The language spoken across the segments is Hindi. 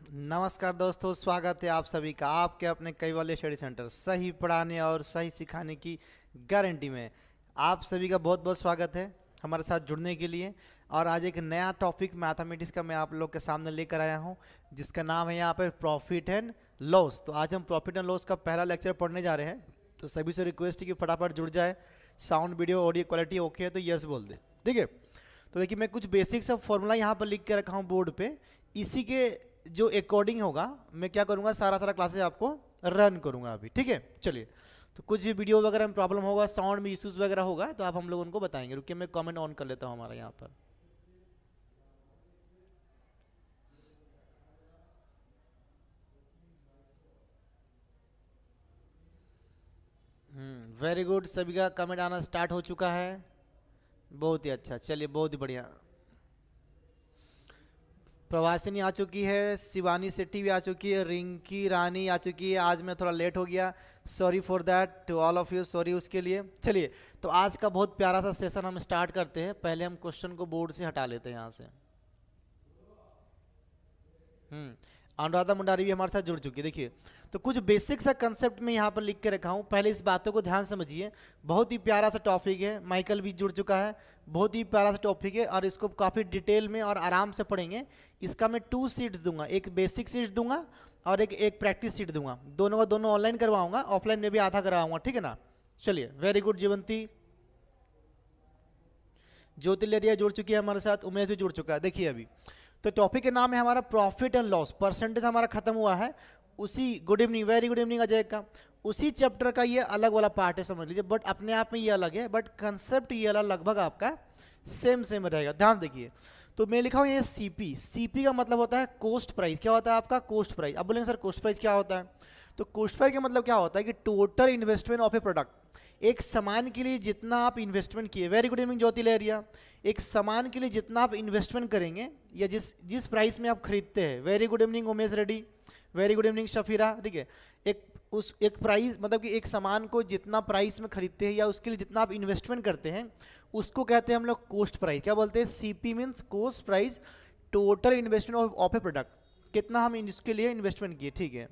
नमस्कार दोस्तों, स्वागत है आप सभी का आपके अपने कैवल्य स्टडी सेंटर सही पढ़ाने और सही सिखाने की गारंटी में। आप सभी का बहुत बहुत स्वागत है हमारे साथ जुड़ने के लिए। और आज एक नया टॉपिक मैथमेटिक्स का मैं आप लोग के सामने लेकर आया हूं, जिसका नाम है यहाँ पर प्रॉफिट एंड लॉस। तो आज हम प्रॉफिट एंड लॉस का पहला लेक्चर पढ़ने जा रहे हैं। तो सभी से रिक्वेस्ट है कि फटाफट जुड़ जाए। Sound video audio quality okay है तो यस बोल दे, ठीक है। तो देखिए, मैं कुछ बेसिक सा फॉर्मूला यहाँ पर लिख के रखा हूँ बोर्ड पे। इसी के जो अकॉर्डिंग होगा मैं क्या करूँगा, सारा क्लासेस आपको रन करूँगा अभी, ठीक है। चलिए, तो कुछ भी वीडियो वगैरह में प्रॉब्लम होगा, साउंड में इश्यूज वगैरह होगा तो आप हम लोग उनको बताएंगे। रुकिए, मैं कमेंट ऑन कर लेता हूँ हमारा यहाँ पर। वेरी गुड, सभी का कमेंट आना स्टार्ट हो चुका है। बहुत ही अच्छा, चलिए बहुत ही बढ़िया। प्रवासिनी आ चुकी है, शिवानी शेट्टी भी आ चुकी है, रिंकी रानी आ चुकी है। आज मैं थोड़ा लेट हो गया, sorry for that to all of you, sorry उसके लिए। चलिए, तो आज का बहुत प्यारा सा सेशन हम स्टार्ट करते हैं। पहले हम क्वेश्चन को बोर्ड से हटा लेते हैं यहाँ से। अनुराधा मुंडारी भी हमारे साथ जुड़ चुकी है। देखिए, तो कुछ बेसिक सा कंसेप्ट में यहाँ पर लिख के रखा हूँ, पहले इस बातों को ध्यान समझिए। बहुत ही प्यारा सा टॉपिक है, माइकल भी जुड़ चुका है। बहुत ही प्यारा सा टॉपिक है और इसको काफ़ी डिटेल में और आराम से पढ़ेंगे। इसका मैं 2 सीट्स दूंगा, एक बेसिक सीट दूंगा और एक प्रैक्टिस सीट दूंगा। दोनों का दोनों ऑनलाइन करवाऊंगा, ऑफलाइन में भी आधा करवाऊंगा, ठीक है ना। चलिए, वेरी गुड जीवंती। ज्योति लेरिया जुड़ चुकी है हमारे साथ, उमेश भी जुड़ चुका है। देखिए, अभी तो टॉपिक के नाम है हमारा प्रॉफिट एंड लॉस। परसेंटेज हमारा खत्म हुआ है उसी, good evening, very good evening Ajay का। उसी चैप्टर का ये अलग वाला पार्ट है, समझ लीजिए। बट अपने आप में ये अलग है, बट कंसेप्ट ये अलग लगभग आपका सेम रहेगा। ध्यान देखिए, तो मैं लिखा हूँ ये सीपी। सीपी का मतलब होता है कॉस्ट प्राइस। क्या होता है आपका? Cost price. अब बोलेंगे सर कॉस्ट प्राइस क्या होता है? तो कॉस्ट प्राइस का मतलब क्या होता है कि total investment of a product. एक सामान के लिए जितना आप इन्वेस्टमेंट किए, वेरी गुड इवनिंग ज्योति लहरिया। एक सामान के लिए जितना आप इन्वेस्टमेंट करेंगे या जिस प्राइस में आप खरीदते हैं, very good evening Umesh Reddy, very good evening Shafira, ठीक है। एक प्राइस मतलब कि एक सामान को जितना प्राइस में खरीदते हैं या उसके लिए जितना आप इन्वेस्टमेंट करते हैं, उसको कहते हैं हम लोग कॉस्ट प्राइस। क्या बोलते हैं? CP means cost price, total investment of a product. कितना हम इसके लिए इन्वेस्टमेंट किए, ठीक है।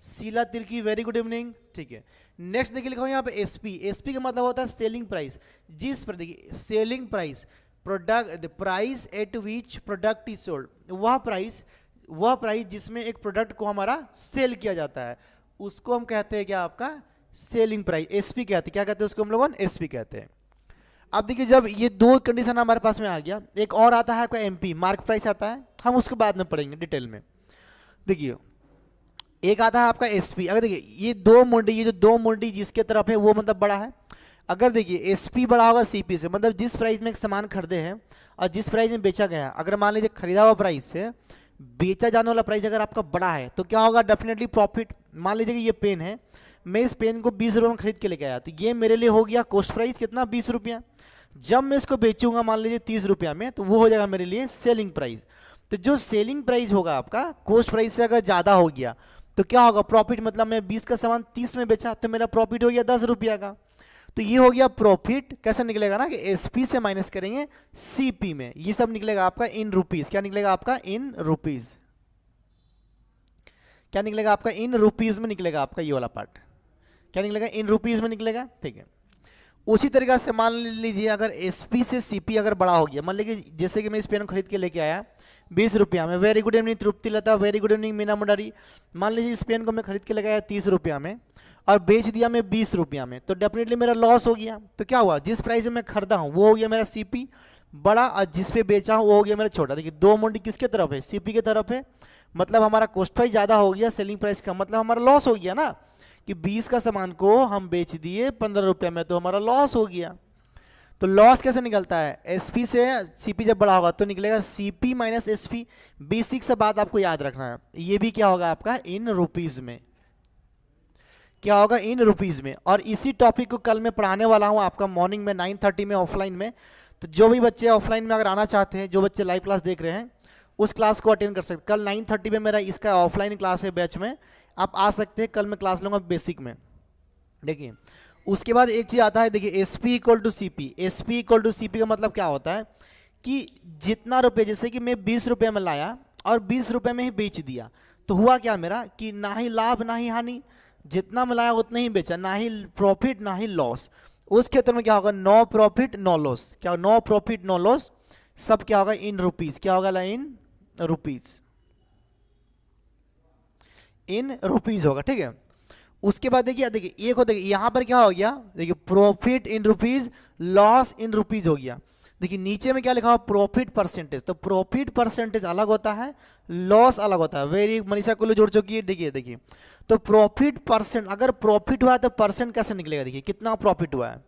Sheela Tirkey, very good evening, ठीक है। नेक्स्ट देखिए, लिखा हूं यहाँ पे एसपी। एसपी का मतलब होता है सेलिंग प्राइस। जिस पर देखिए, selling price, product, the price at which product is sold. वह प्राइस जिसमें एक प्रोडक्ट को हमारा सेल किया जाता है, उसको हम कहते हैं क्या? आपका सेलिंग प्राइस, एसपी कहते हैं। क्या कहते हैं उसको हम लोग? एसपी कहते हैं। अब देखिए, जब ये 2 कंडीशन हमारे पास में आ गया, एक और आता है आपका एमपी, मार्क प्राइस आता है। हम उसको बाद में पढ़ेंगे डिटेल में। देखिए, एक आता है आपका एसपी। अगर देखिए, ये जो दो मुंडी जिसके तरफ है वो मतलब बड़ा है। अगर देखिए एसपी बड़ा होगा सीपी से, मतलब जिस प्राइस में एक सामान खरीदे हैं और जिस प्राइस में बेचा गया है, अगर मान लीजिए खरीदा हुआ प्राइस से बेचा जाने वाला प्राइस अगर आपका बड़ा है तो क्या होगा? Definitely profit. मान लीजिए कि ये पेन है, मैं इस पेन को 20 रुपये में खरीद के लेके आया, तो ये मेरे लिए हो गया कॉस्ट प्राइस कितना? 20 रुपया। जब मैं इसको बेचूंगा मान लीजिए 30 रुपया में, तो वो हो जाएगा मेरे लिए सेलिंग प्राइस। तो जो सेलिंग प्राइस होगा आपका कॉस्ट प्राइस से अगर ज़्यादा हो गया तो क्या होगा? प्रॉफिट। मतलब मैं 20 का सामान 30 में बेचा तो मेरा प्रॉफिट हो गया 10 रुपया का। तो ये हो गया प्रॉफिट। कैसे निकलेगा ना कि एसपी से माइनस करेंगे सीपी में, ये सब निकलेगा आपका इन रुपीज। क्या निकलेगा आपका? In rupees. क्या निकलेगा आपका? इन रुपीज में निकलेगा आपका ये वाला पार्ट। क्या निकलेगा? इन रुपीज में निकलेगा, ठीक है। उसी तरीका से मान लीजिए अगर एसपी से सीपी अगर बड़ा हो गया, मान लीजिए जैसे कि मैं इस पेन खरीद के लेके आया 20 रुपया में, very good evening Tripti Lata, very good evening Meena Mundari. मान लीजिए इस पेन को मैं खरीद के लेके आया 30 रुपया में और बेच दिया मैं 20 रुपया में, तो डेफिनेटली मेरा लॉस हो गया। तो क्या हुआ? जिस प्राइस में मैं खरीदा हूँ वो हो गया मेरा सीपी बड़ा, और जिस पे बेचा हूँ वो हो गया मेरा छोटा। देखिए, 2 मुंडी किसके तरफ है? सीपी की तरफ है। मतलब हमारा कॉस्ट प्राइस ज़्यादा हो गया, सेलिंग प्राइस का मतलब हमारा लॉस हो गया ना, कि 20 का सामान को हम बेच दिए 15 रुपये में, तो हमारा लॉस हो गया। तो लॉस कैसे निकलता है? एसपी से सीपी जब बड़ा होगा तो निकलेगा सीपी माइनस एसपी। बेसिक सा बात आपको याद रखना है। ये भी क्या होगा आपका? इन रुपीज में। क्या होगा? इन रुपीज में। और इसी टॉपिक को कल मैं पढ़ाने वाला हूँ आपका मॉर्निंग में 9:30 में ऑफलाइन में। तो जो भी बच्चे ऑफलाइन में अगर आना चाहते हैं, जो बच्चे लाइव क्लास देख रहे हैं, उस क्लास को अटेंड कर सकते। कल 9:30 में मेरा इसका ऑफलाइन क्लास है बैच में, आप आ सकते हैं। कल मैं क्लास लूँगा बेसिक में। देखिए, उसके बाद एक चीज़ आता है, देखिए SP equal to CP. SP equal to CP का मतलब क्या होता है कि जितना रुपये, जैसे कि मैं 20 रुपये में लाया और 20 रुपये में ही बेच दिया, तो हुआ क्या मेरा कि ना ही लाभ ना ही हानि, जितना मिलाया उतना ही बेचा, ना ही प्रॉफिट ना ही लॉस। उस क्षेत्र में क्या होगा, नो प्रॉफिट नो लॉस, क्या नो प्रॉफिट नो लॉस, सब क्या होगा इन रुपीज, क्या होगा इन रुपीज, इन रुपीज होगा, ठीक है। उसके बाद देखिए देखिए एक होता है यहाँ पर क्या हो गया, देखिए profit in rupees loss in rupees हो गया। देखिए नीचे में क्या लिखा हुआ प्रॉफिट परसेंटेज, तो प्रॉफिट परसेंटेज अलग होता है, लॉस अलग होता है। वेरी मनीषा कुल्लू जुड़ चुकी है, देखिए देखिए तो प्रॉफिट परसेंट, अगर प्रॉफिट हुआ है तो परसेंट कैसे निकलेगा, देखिए कितना प्रॉफिट हुआ है,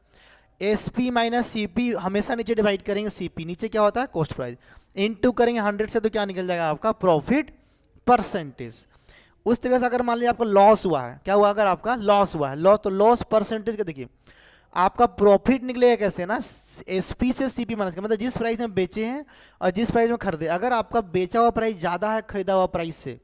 एसपी माइनस सीपी, हमेशा नीचे डिवाइड करेंगे सीपी, नीचे क्या होता है कॉस्ट प्राइस, इनटू करेंगे 100 से, तो क्या निकल जाएगा आपका प्रॉफिट परसेंटेज। उस तरीके से अगर मान लीजिए आपका लॉस हुआ है, क्या हुआ अगर आपका लॉस हुआ है, लॉस तो लॉस परसेंटेज का देखिए आपका प्रॉफिट निकलेगा कैसे ना, एसपी से सीपी माइनस का, मतलब जिस प्राइस में बेचे हैं और जिस प्राइस में खरीदे, अगर आपका बेचा हुआ प्राइस ज़्यादा है खरीदा हुआ प्राइस से,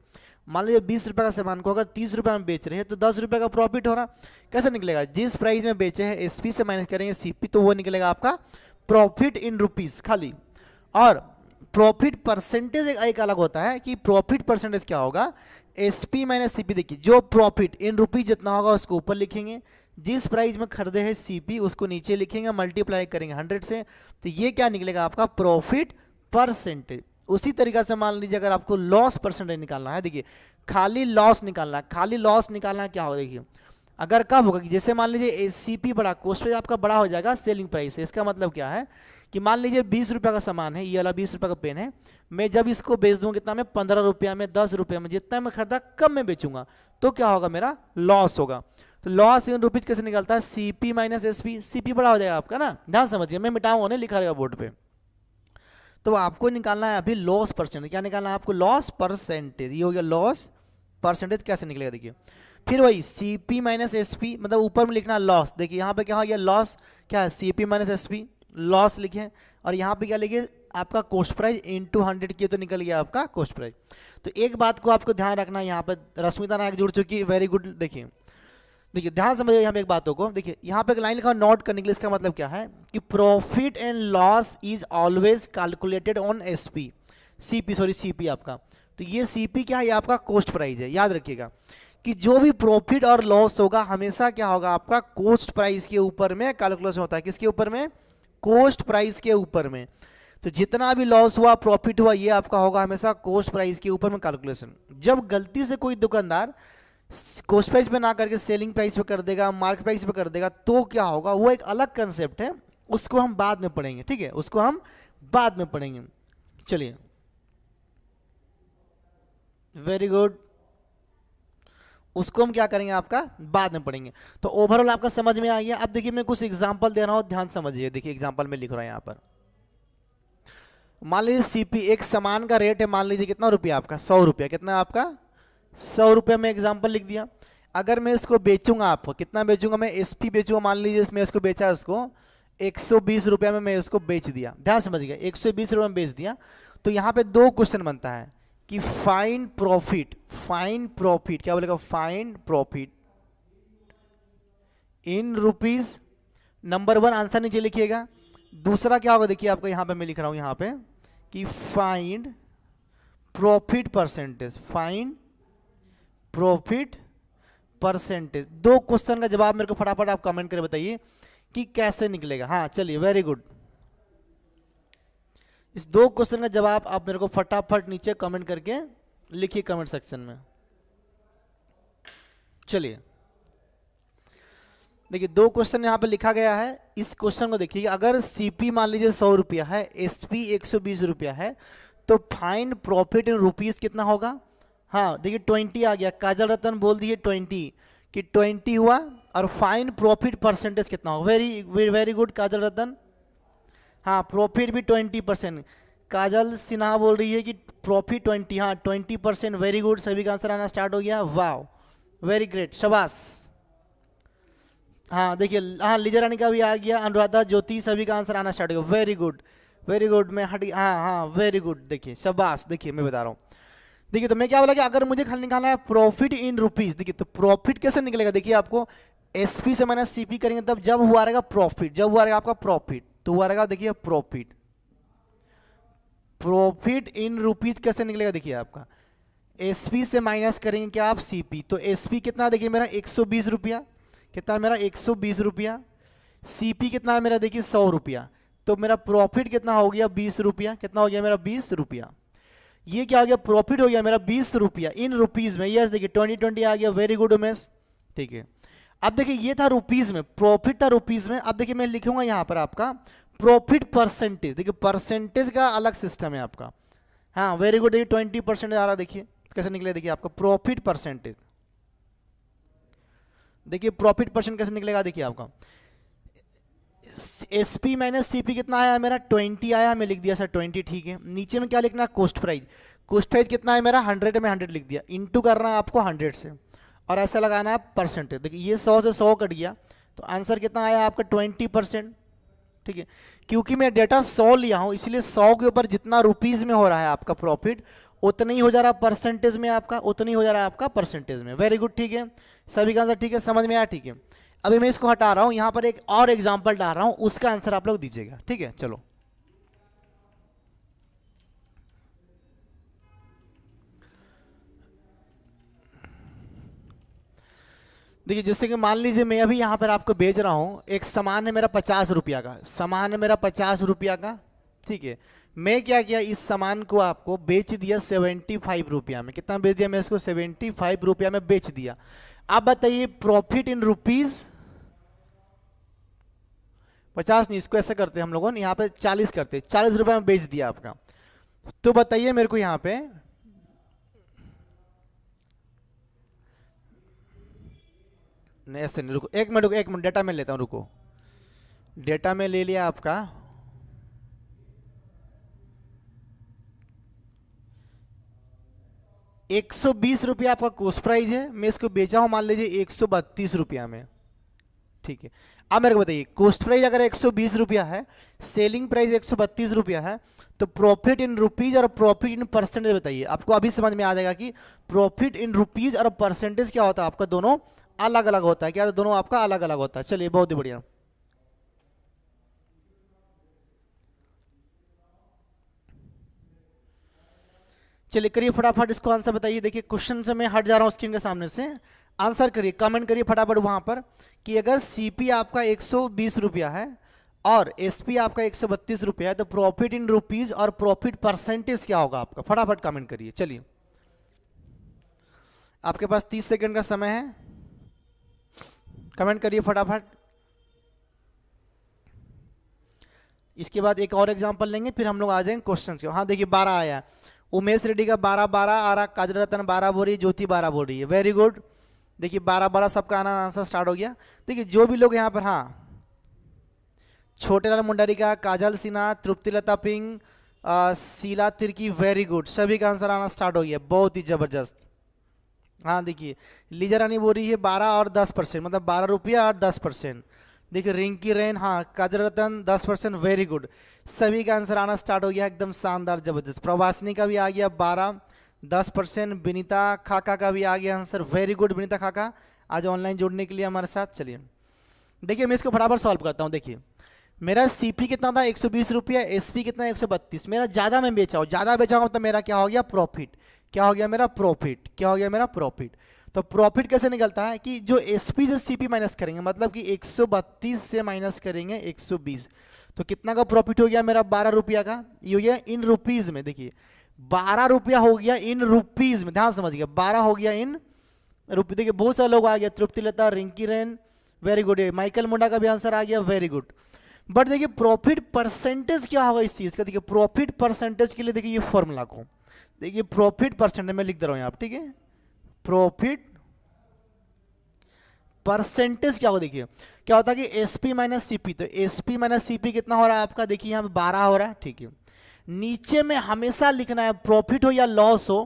मान लीजिए 20 रुपये का सामान को अगर 30 रुपये में बेच रहे हैं तो 10 रुपये का प्रॉफिट हो रहा, कैसे निकलेगा, जिस प्राइस में बेचे हैं एसपी से माइनस करेंगे सीपी, तो वो निकलेगा आपका प्रॉफिट इन रुपीज़ खाली। और प्रॉफिट परसेंटेज एक अलग होता है कि प्रॉफिट परसेंटेज क्या होगा, एसपी माइनस सीपी, देखिए जो प्रॉफिट इन रुपीज जितना होगा उसको ऊपर लिखेंगे, जिस प्राइस में खरीदे हैं सीपी उसको नीचे लिखेंगे, मल्टीप्लाई करेंगे 100 से, तो ये क्या निकलेगा आपका प्रॉफिट परसेंटेज। उसी तरीके से मान लीजिए अगर आपको लॉस परसेंटेज निकालना है, देखिए खाली लॉस निकालना है, खाली लॉस निकालना क्या होगा, देखिए अगर कब होगा कि जैसे मान लीजिए सीपी बड़ा, कॉस्ट प्राइस आपका बड़ा हो जाएगा सेलिंग प्राइस से, इसका मतलब क्या है कि मान लीजिए 20 रुपये का सामान है, ये वाला 20 रुपये का पेन है, मैं जब इसको बेच दूँ कितना में 15 रुपये में 10 रुपये में, जितना मैं खरीदा कम में बेचूंगा, तो क्या होगा मेरा लॉस होगा। तो लॉस इन रुपीज कैसे निकलता है, सीपी माइनस एसपी, सीपी बड़ा हो जाएगा आपका ना, ध्यान समझिए, मैं मिटाऊंगा नहीं, लिखा रहेगा बोर्ड पे। तो आपको निकालना है अभी लॉस परसेंटेज, क्या निकालना है आपको लॉस परसेंटेज, ये हो गया लॉस परसेंटेज, कैसे निकलेगा देखिए। फिर वही सीपी माइनस एसपी, मतलब ऊपर में लिखना लॉस, देखिए यहाँ पे क्या हो गया लॉस, क्या है सीपी माइनस एसपी लॉस लिखे, और यहाँ पे क्या लिखे आपका कॉस्ट प्राइस इनटू 100 किए तो निकल गया आपका कॉस्ट प्राइस। तो एक बात को आपको ध्यान रखना है, यहाँ पर रश्मिता नायक जुड़ चुकी है, वेरी गुड। देखिए देखिए ध्यान समझिए यहाँ पे एक बातों को, देखिए यहाँ पे एक लाइन लिखा नोट करने के लिए, इसका मतलब क्या है कि profit and loss is always calculated on SP CP, sorry CP आपका, तो ये सीपी क्या है, ये आपका कॉस्ट प्राइस है। याद रखिएगा कि जो भी प्रॉफिट और लॉस होगा हमेशा क्या होगा आपका कॉस्ट प्राइस के ऊपर में कैलकुलेशन होता है, किसके ऊपर में, कॉस्ट प्राइस के ऊपर में। तो जितना भी लॉस हुआ प्रॉफिट हुआ ये आपका होगा हमेशा कॉस्ट प्राइस के ऊपर में कैलकुलेशन। जब गलती से कोई दुकानदार कॉस्ट प्राइस पे ना करके सेलिंग प्राइस पे कर देगा, मार्केट प्राइस पे कर देगा, तो क्या होगा, वो एक अलग कंसेप्ट है, उसको हम बाद में पढ़ेंगे, ठीक है, उसको हम बाद में पढ़ेंगे। चलिए वेरी गुड, उसको हम क्या करेंगे आपका बाद में पढ़ेंगे। तो ओवरऑल आपका समझ में आ गया। अब देखिए मैं कुछ एग्जांपल दे रहा हूं, ध्यान समझिए। देखिए एग्जांपल में लिख रहा हूं यहाँ पर, मान लीजिए सीपी, एक सामान का रेट है मान लीजिए कितना रुपया आपका, 100 रुपया, कितना आपका 100 रुपये में एग्जाम्पल लिख दिया। अगर मैं इसको बेचूंगा, आपको कितना बेचूंगा, मैं एसपी बेचूंगा, मान लीजिए इसमें इसको बेचा उसको 120 रुपये में मैं उसको बेच दिया, ध्यान समझिएगा 120 रुपये में बेच दिया। तो यहाँ पे दो क्वेश्चन बनता है कि फाइंड प्रॉफिट, फाइंड प्रॉफिट क्या बोलेगा, find profit in rupees. Number 1 answer नीचे लिखिएगा। दूसरा क्या होगा, देखिए आपको यहाँ पे मैं लिख रहा हूँ यहाँ पे कि find profit percentage, find profit percentage. दो क्वेश्चन का जवाब मेरे को फटाफट आप कमेंट करके बताइए कि कैसे निकलेगा। हाँ चलिए वेरी गुड, इस दो क्वेश्चन का जवाब आप मेरे को फटाफट नीचे कमेंट करके लिखिए कमेंट सेक्शन में। चलिए देखिए दो क्वेश्चन यहाँ पे लिखा गया है, इस क्वेश्चन को देखिए, अगर सीपी मान लीजिए 100 रुपया है, एसपी 120 रुपया है, तो फाइंड प्रॉफिट इन रुपीज कितना होगा। हाँ देखिए 20 आ गया, काजल रतन बोल दिए 20 कि 20 हुआ, और फाइंड प्रॉफिट परसेंटेज कितना होगा। वेरी वेरी गुड काजल रतन, हाँ प्रॉफिट भी 20%। काजल सिन्हा बोल रही है कि प्रॉफिट 20, हाँ 20%, वेरी गुड, सभी का आंसर आना स्टार्ट हो गया, वाह वेरी ग्रेट, शाबाश। हाँ देखिए, हाँ लीजा रानी का भी आ गया, अनुराधा ज्योति, सभी का आंसर आना स्टार्ट हो गया, वेरी गुड वेरी गुड। मैं हटी, हाँ हाँ वेरी गुड, देखिए शाबाश। देखिए मैं बता रहा हूँ, देखिए तो मैं क्या बोला कि अगर मुझे खाली निकालना है प्रॉफिट इन रुपीज, देखिए तो प्रॉफिट कैसे निकलेगा, देखिए आपको एसपी से माइनस सीपी करेंगे तब जब हुआ रहेगा प्रॉफिट, जब हुआ रहेगा आपका प्रॉफिट, तो हुआ रहेगा देखिए प्रॉफिट, प्रॉफिट इन रुपीज कैसे निकलेगा, देखिए आपका एसपी से माइनस करेंगे क्या आप सीपी, तो एसपी कितना देखिए मेरा 120 रुपया, कितना मेरा 120 रुपया, सीपी कितना है मेरा देखिए 100 रुपया, तो मेरा प्रॉफिट कितना हो गया 20 रुपया, कितना हो गया मेरा 20 रुपया। ये क्या हो गया, प्रॉफिट हो गया मेरा 20 रुपया इन रुपीज में। यस देखिए 2020 आ गया, वेरी गुड उमेश, ठीक है। अब देखिए ये था रुपीज में, प्रॉफिट था रुपीज में। अब देखिए मैं लिखूंगा यहाँ पर आपका प्रॉफिट परसेंटेज, देखिए परसेंटेज का अलग सिस्टम है आपका, हाँ वेरी गुड। देखिए 20% आ रहा, देखिए कैसे निकले, देखिए आपका प्रॉफिट परसेंटेज, देखिए प्रॉफिट परसेंट कैसे निकलेगा, देखिए आपका एसपी माइनस सीपी कितना आया मेरा 20 आया, मैं लिख दिया सर 20, ठीक है। नीचे में क्या लिखना, कॉस्ट प्राइस, कॉस्ट प्राइस कितना है मेरा 100 में 100 लिख दिया, इनटू करना है आपको 100 से और ऐसा लगाना है परसेंटेज। देखिए ये 100 से 100 कट गया तो आंसर कितना आया आपका 20%, ठीक है। क्योंकि मैं डेटा 100 लिया हूँ इसलिए 100 के ऊपर जितना रुपीज़ में हो रहा है आपका प्रॉफिट उतना ही हो जा रहा है परसेंटेज में आपका, उतना ही हो जा रहा है आपका परसेंटेज में। वेरी गुड, ठीक है, सभी का आंसर ठीक है, समझ में आया, ठीक है। अभी मैं इसको हटा रहा हूँ, यहाँ पर एक और एग्जाम्पल डाल रहा हूँ, उसका आंसर आप लोग दीजिएगा, ठीक है। चलो देखिए जैसे कि मान लीजिए मैं अभी यहाँ पर आपको बेच रहा हूँ, एक सामान है मेरा 50 रुपया का, सामान है मेरा 50 रुपया का, ठीक है। मैं क्या किया, इस सामान को आपको बेच दिया 75 रुपया में, कितना बेच दिया मैं इसको 75 रुपया में बेच दिया। आप बताइए प्रॉफिट इन रुपीज 50 नहीं, इसको ऐसा करते हैं हम लोगों ने यहाँ पे 40 करते, 40 रुपये में बेच दिया आपका, तो बताइए मेरे को यहाँ पे नहीं, ऐसे नहीं, रुको एक मिनट, रुको एक मिनट, डेटा में लेता हूँ, रुको डेटा में ले लिया आपका 120 रुपया आपका कॉस्ट प्राइस है, मैं इसको बेचा हूँ मान लीजिए 132 रुपया में, ठीक है। अब मेरे को बताइए कॉस्ट प्राइस अगर 120 रुपया है, सेलिंग प्राइस 132 रुपया है, तो प्रॉफिट इन रुपीज और प्रॉफिट इन परसेंटेज बताइए। आपको अभी समझ में आ जाएगा कि प्रॉफिट इन रुपीज और परसेंटेज क्या होता है आपका, दोनों अलग अलग होता है, क्या दोनों आपका अलग अलग होता है। चलिए बहुत ही बढ़िया, चलिए करिए फटाफट इसको आंसर बताइए। देखिए क्वेश्चन से मैं हट जा रहा हूँ स्क्रीन के सामने से, आंसर करिए, कमेंट करिए फटाफट वहां पर कि अगर सीपी आपका 120 रुपया है और एसपी आपका 132 रुपया है तो प्रॉफिट इन रुपीज और प्रॉफिट परसेंटेज क्या होगा आपका, फटाफट कमेंट करिए। चलिए आपके पास 30 सेकंड का समय है, कमेंट करिए फटाफट। इसके बाद एक और एग्जांपल लेंगे फिर हम लोग आ जाएंगे क्वेश्चन के। हाँ देखिए 12 आया, उमेश रेड्डी का 12 आ रहा, काजल रतन 12 बोल रही है, ज्योति 12 बोल रही है, वेरी गुड। देखिए 12 सबका आना आंसर स्टार्ट हो गया। देखिए जो भी लोग यहाँ पर, हाँ छोटे लाल मुंडारी का, काजल सिन्हा, तृप्तिलता पिंग, शीला तिर्की, वेरी गुड, सभी का आंसर आना स्टार्ट हो गया, बहुत ही जबरदस्त। हाँ देखिए लीजा रानी बोल रही है 12 और 10%, मतलब 12 रुपया और 10%। देखिए रिंकी रेन, हाँ काजल रतन 10%, वेरी गुड, सभी का आंसर आना स्टार्ट हो गया, एकदम शानदार जबरदस्त। प्रवासिनी का भी आ गया 12 10%, विनीता खाका का भी आ गया आंसर, वेरी गुड विनीता खाका, आज ऑनलाइन जुड़ने के लिए हमारे साथ। चलिए देखिए मैं इसको फटाफट सॉल्व करता हूँ। देखिए मेरा सीपी कितना था 120 रुपया, एसपी कितना 132, मेरा ज़्यादा मैं बेचा हूँ, ज़्यादा बेचा हूँ मतलब मेरा क्या हो गया प्रॉफिट, क्या हो गया मेरा प्रॉफिट, क्या हो गया मेरा प्रॉफिट। तो प्रॉफिट कैसे निकलता है कि जो एसपी से सीपी माइनस करेंगे, मतलब कि 132 से माइनस करेंगे 120, तो कितना का प्रॉफिट हो गया मेरा 12 रुपया का, ये हो गया इन रुपीज़ में। देखिए 12 रुपया हो गया इन रुपीज़ में, ध्यान समझिए 12 हो गया इन रुपये। देखिए बहुत सारे लोग आ गया, Triptilata, Rinki Ren, very good, Michael Munda का भी आंसर आ गया, वेरी गुड। बट देखिए प्रॉफिट परसेंटेज क्या होगा इस चीज़ का, देखिए प्रॉफिट परसेंटेज के लिए देखिए ये फॉर्मूला को देखिए, प्रॉफिट परसेंटेज में लिख दे रहा हूँ यहाँ, ठीक है, प्रॉफिट परसेंटेज क्या होगा। देखिए क्या होता है कि एसपी माइनस सीपी, तो एसपी माइनस सीपी कितना हो रहा है आपका, देखिए यहाँ पे 12 हो रहा है, ठीक है। नीचे में हमेशा लिखना है, प्रॉफिट हो या लॉस हो,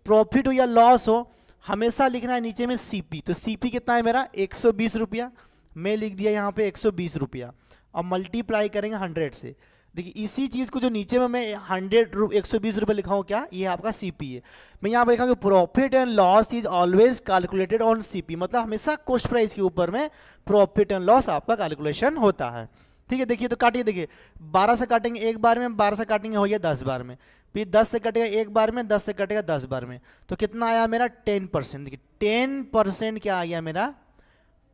प्रॉफिट हो या लॉस हो, हमेशा लिखना है नीचे में सीपी। तो सीपी कितना है मेरा 120 रुपया, मैं लिख दिया यहाँ पे 120 रुपया और मल्टीप्लाई करेंगे 100 से। देखिए इसी चीज़ को जो नीचे में मैं 120 रुपये लिखा हूँ, क्या ये आपका सीपी है। मैं यहाँ पर लिखा कि profit and loss is always calculated on CP, मतलब हमेशा कॉस्ट प्राइस के ऊपर में प्रॉफिट एंड लॉस आपका कैलकुलेशन होता है। ठीक है। देखिए तो काटिए, देखिए 12 से काटेंगे एक बार में, 12 से काटेंगे हो गया 10 बार में, फिर 10 से कटेगा एक बार में, 10 से कटेगा 10 बार में, तो कितना आया मेरा 10%। देखिए 10% क्या आ गया मेरा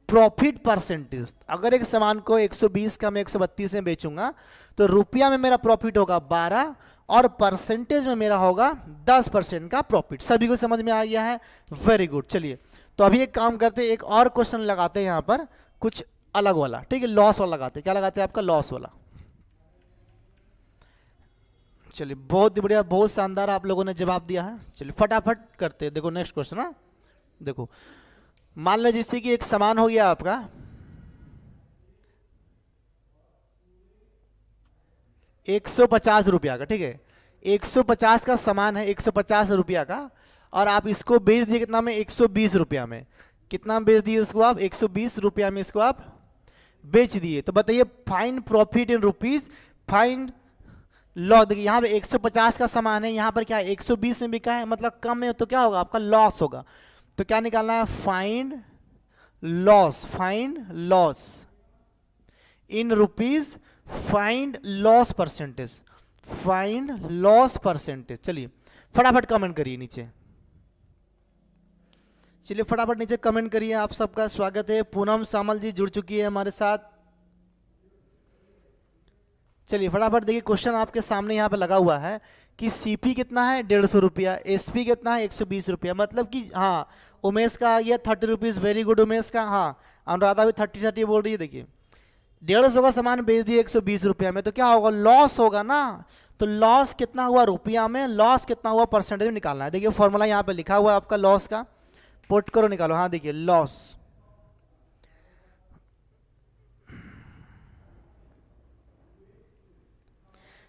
प्रॉफिट परसेंटेज। अगर एक सामान को 120 का मैं 132 में बेचूंगा तो रुपया में मेरा प्रॉफिट होगा 12 और परसेंटेज में मेरा होगा 10% का प्रॉफिट। सभी को समझ में आ गया है? Very good. चलिए तो अभी एक काम करते हैं, एक और क्वेश्चन लगाते हैं यहाँ पर कुछ अलग वाला, ठीक है, लॉस वाला लगाते हैं। क्या लगाते हैं? आपका लॉस वाला। चलिए बहुत बढ़िया, बहुत शानदार आप लोगों ने जवाब दिया है। चलिए फटाफट करते हैं। देखो नेक्स्ट क्वेश्चन है, देखो मान लो जिससे कि एक सामान हो गया आपका 150 रुपया का, ठीक है, 150 का सामान है 150 रुपया का, और आप इसको बेच दिए कितना में? 120 रुपया में। कितना में बेच दिए इसको आप? 120 रुपया में इसको आप बेच दिए। तो बताइए find profit in rupees, find loss. देखिए यहाँ पे 150 का सामान है, यहाँ पर क्या है 120 में बिका है, मतलब कम में, तो क्या होगा आपका लॉस होगा। तो क्या निकालना है? Find loss, find loss in rupees, find loss percentage, find loss percentage. चलिए फटाफट कमेंट करिए नीचे, चलिए फटाफट नीचे कमेंट करिए। आप सबका स्वागत है। पूनम सामल जी जुड़ चुकी है हमारे साथ। चलिए फटाफट देखिए क्वेश्चन आपके सामने यहाँ पे लगा हुआ है कि सीपी कितना है 150 रुपया, एसपी कितना है 120 रुपया, मतलब कि हाँ उमेश का आ गया 30 रुपीज़। वेरी गुड उमेश का। हाँ अनुराधा भी 30 बोल रही है। देखिए 150 का सामान बेच दिए 120 रुपया में, तो क्या होगा? लॉस होगा ना। तो लॉस कितना हुआ रुपया में, लॉस कितना हुआ परसेंटेज में निकालना है। देखिए फॉर्मूला यहाँ पे लिखा हुआ है आपका लॉस का, पुट करो निकालो। हाँ देखिए लॉस,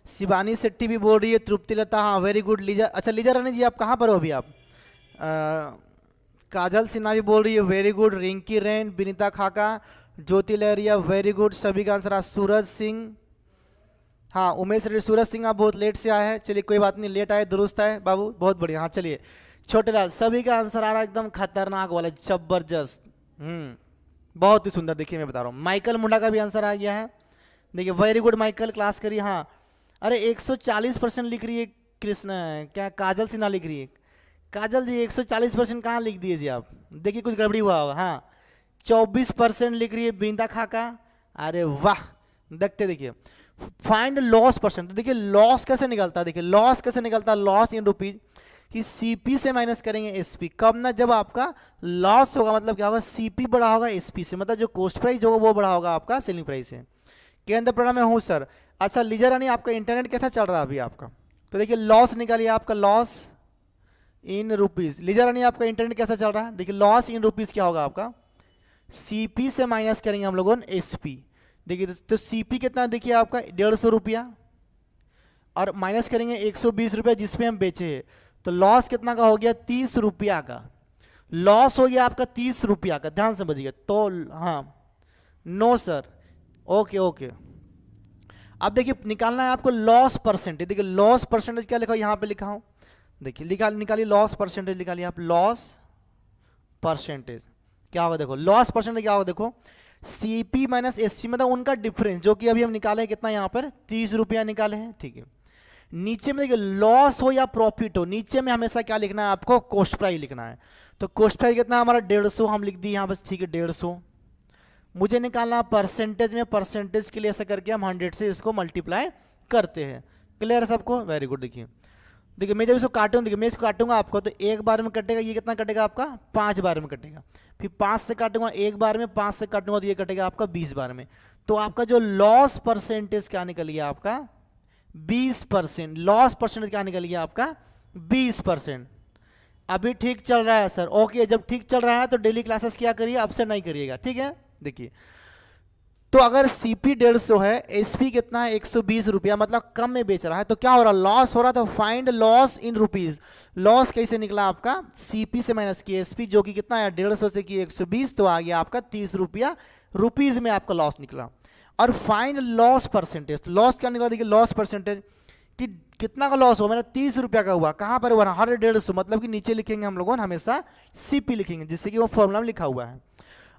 शिवानी शेट्टी भी बोल रही है, तृप्ति लता, हाँ वेरी गुड। लीजा, अच्छा लीजा रानी जी आप कहाँ पर हो अभी आप? काजल सिन्हा भी बोल रही है, very good. Rinki rain, Vinita खाका, ज्योति लहरिया, वेरी गुड। सभी का आंसर है। सूरज सिंह, हाँ उमेश रेड्डी। सूरज सिंह आप बहुत लेट से आए हैं, चलिए कोई बात नहीं, लेट आए दुरुस्त है बाबू, बहुत बढ़िया। हाँ चलिए छोटे लाल, सभी का आंसर आ रहा है एकदम खतरनाक वाला, जबरदस्त। बहुत ही सुंदर। देखिए मैं बता रहा हूँ, माइकल मुंडा का भी आंसर आ गया है। देखिए वेरी गुड माइकल, क्लास करिए। हाँ अरे 140% लिख रही है कृष्ण, क्या काजल सिन्हा लिख रही है। काजल जी 140% कहाँ लिख दिए जी आप? देखिए कुछ गड़बड़ी हुआ होगा। हाँ 24% लिख रही है विनीता खाका। अरे वाह, देखते देखिए फाइंड लॉस परसेंट। देखिए लॉस कैसे निकलता है, देखिए लॉस कैसे निकलता है, लॉस इन रुपीज कि सीपी से माइनस करेंगे एसपी। कब ना? जब आपका लॉस होगा, मतलब क्या होगा? सीपी बड़ा होगा एसपी से, मतलब जो कॉस्ट प्राइस होगा वो बड़ा होगा आपका सेलिंग प्राइस से। केंद्र प्रणाम में हूँ सर। अच्छा लीजा रानी आपका इंटरनेट कैसा चल रहा है अभी आपका? तो देखिए लॉस निकालिए आपका, लॉस इन रुपीज। लीजा रानी आपका इंटरनेट कैसा चल रहा है? देखिए लॉस इन रुपीज क्या होगा आपका? सीपी से माइनस करेंगे हम लोगों ने एसपी। देखिए तो सीपी कितना? देखिए आपका 150 रुपया, और माइनस करेंगे 120 रुपया जिसमें हम बेचे हैं, तो लॉस कितना का हो गया? 30 रुपया का लॉस हो गया आपका, 30 रुपया का। ध्यान से समझिए। तो हाँ नो सर, ओके ओके। अब देखिए निकालना है आपको लॉस परसेंटेज। देखिए लॉस परसेंटेज क्या लिखा हो यहाँ पे लिखा हो, देखिए निकालिए लॉस परसेंटेज, निकालिए आप लॉस परसेंटेज क्या होगा। देखो लॉस परसेंटेज क्या होगा, देखो सीपी माइनस एसपी, मतलब उनका डिफरेंस, जो कि अभी हम निकाले हैं कितना यहाँ पर 30 रुपया निकाले हैं, ठीक है। नीचे में देखिए लॉस हो या प्रॉफिट हो, नीचे में हमेशा क्या लिखना है आपको? कॉस्ट प्राइस लिखना है। तो कॉस्ट प्राइस कितना हमारा 150 हम लिख दिए यहाँ बस, ठीक है 150। मुझे निकालना परसेंटेज में, परसेंटेज के लिए ऐसा करके हम 100 से इसको मल्टीप्लाई करते हैं। क्लियर है सबको? Very good. देखिए मैं जब इसको काटूँ, देखिए मैं इसको काटूंगा आपको तो एक बार में कटेगा, ये कितना कटेगा आपका? 5 बार में कटेगा। फिर 5 से काटूंगा एक बार में, 5 से काटूंगा तो ये कटेगा आपका 20 बार में। तो आपका जो लॉस परसेंटेज क्या निकल गया आपका? 20%। लॉस परसेंटेज क्या निकल गया आपका? 20%। अभी ठीक चल रहा है सर? ओके, जब ठीक चल रहा है तो डेली क्लासेस क्या करिए, अपसेट नहीं करिएगा, ठीक है। देखिए तो अगर सीपी 150 है, एसपी कितना है 120 रुपया, मतलब कम में बेच रहा है, तो क्या हो रहा है? लॉस हो रहा है। तो find loss in rupees. Loss कैसे निकला आपका? सीपी से माइनस की एसपी, जो कि कितना है 150 से की 120, तो आ गया आपका 30 रुपया रुपीज में आपका लॉस निकला। और फाइंड लॉस परसेंटेज, लॉस क्या निकला? देखिए लॉस परसेंटेज कि कितना का लॉस हुआ मेरा? 30 रुपया का हुआ। कहाँ पर हुआ? हर 150, मतलब कि नीचे लिखेंगे हम लोगों ने हमेशा सीपी लिखेंगे, जिससे कि वो फॉर्मूला में लिखा हुआ है,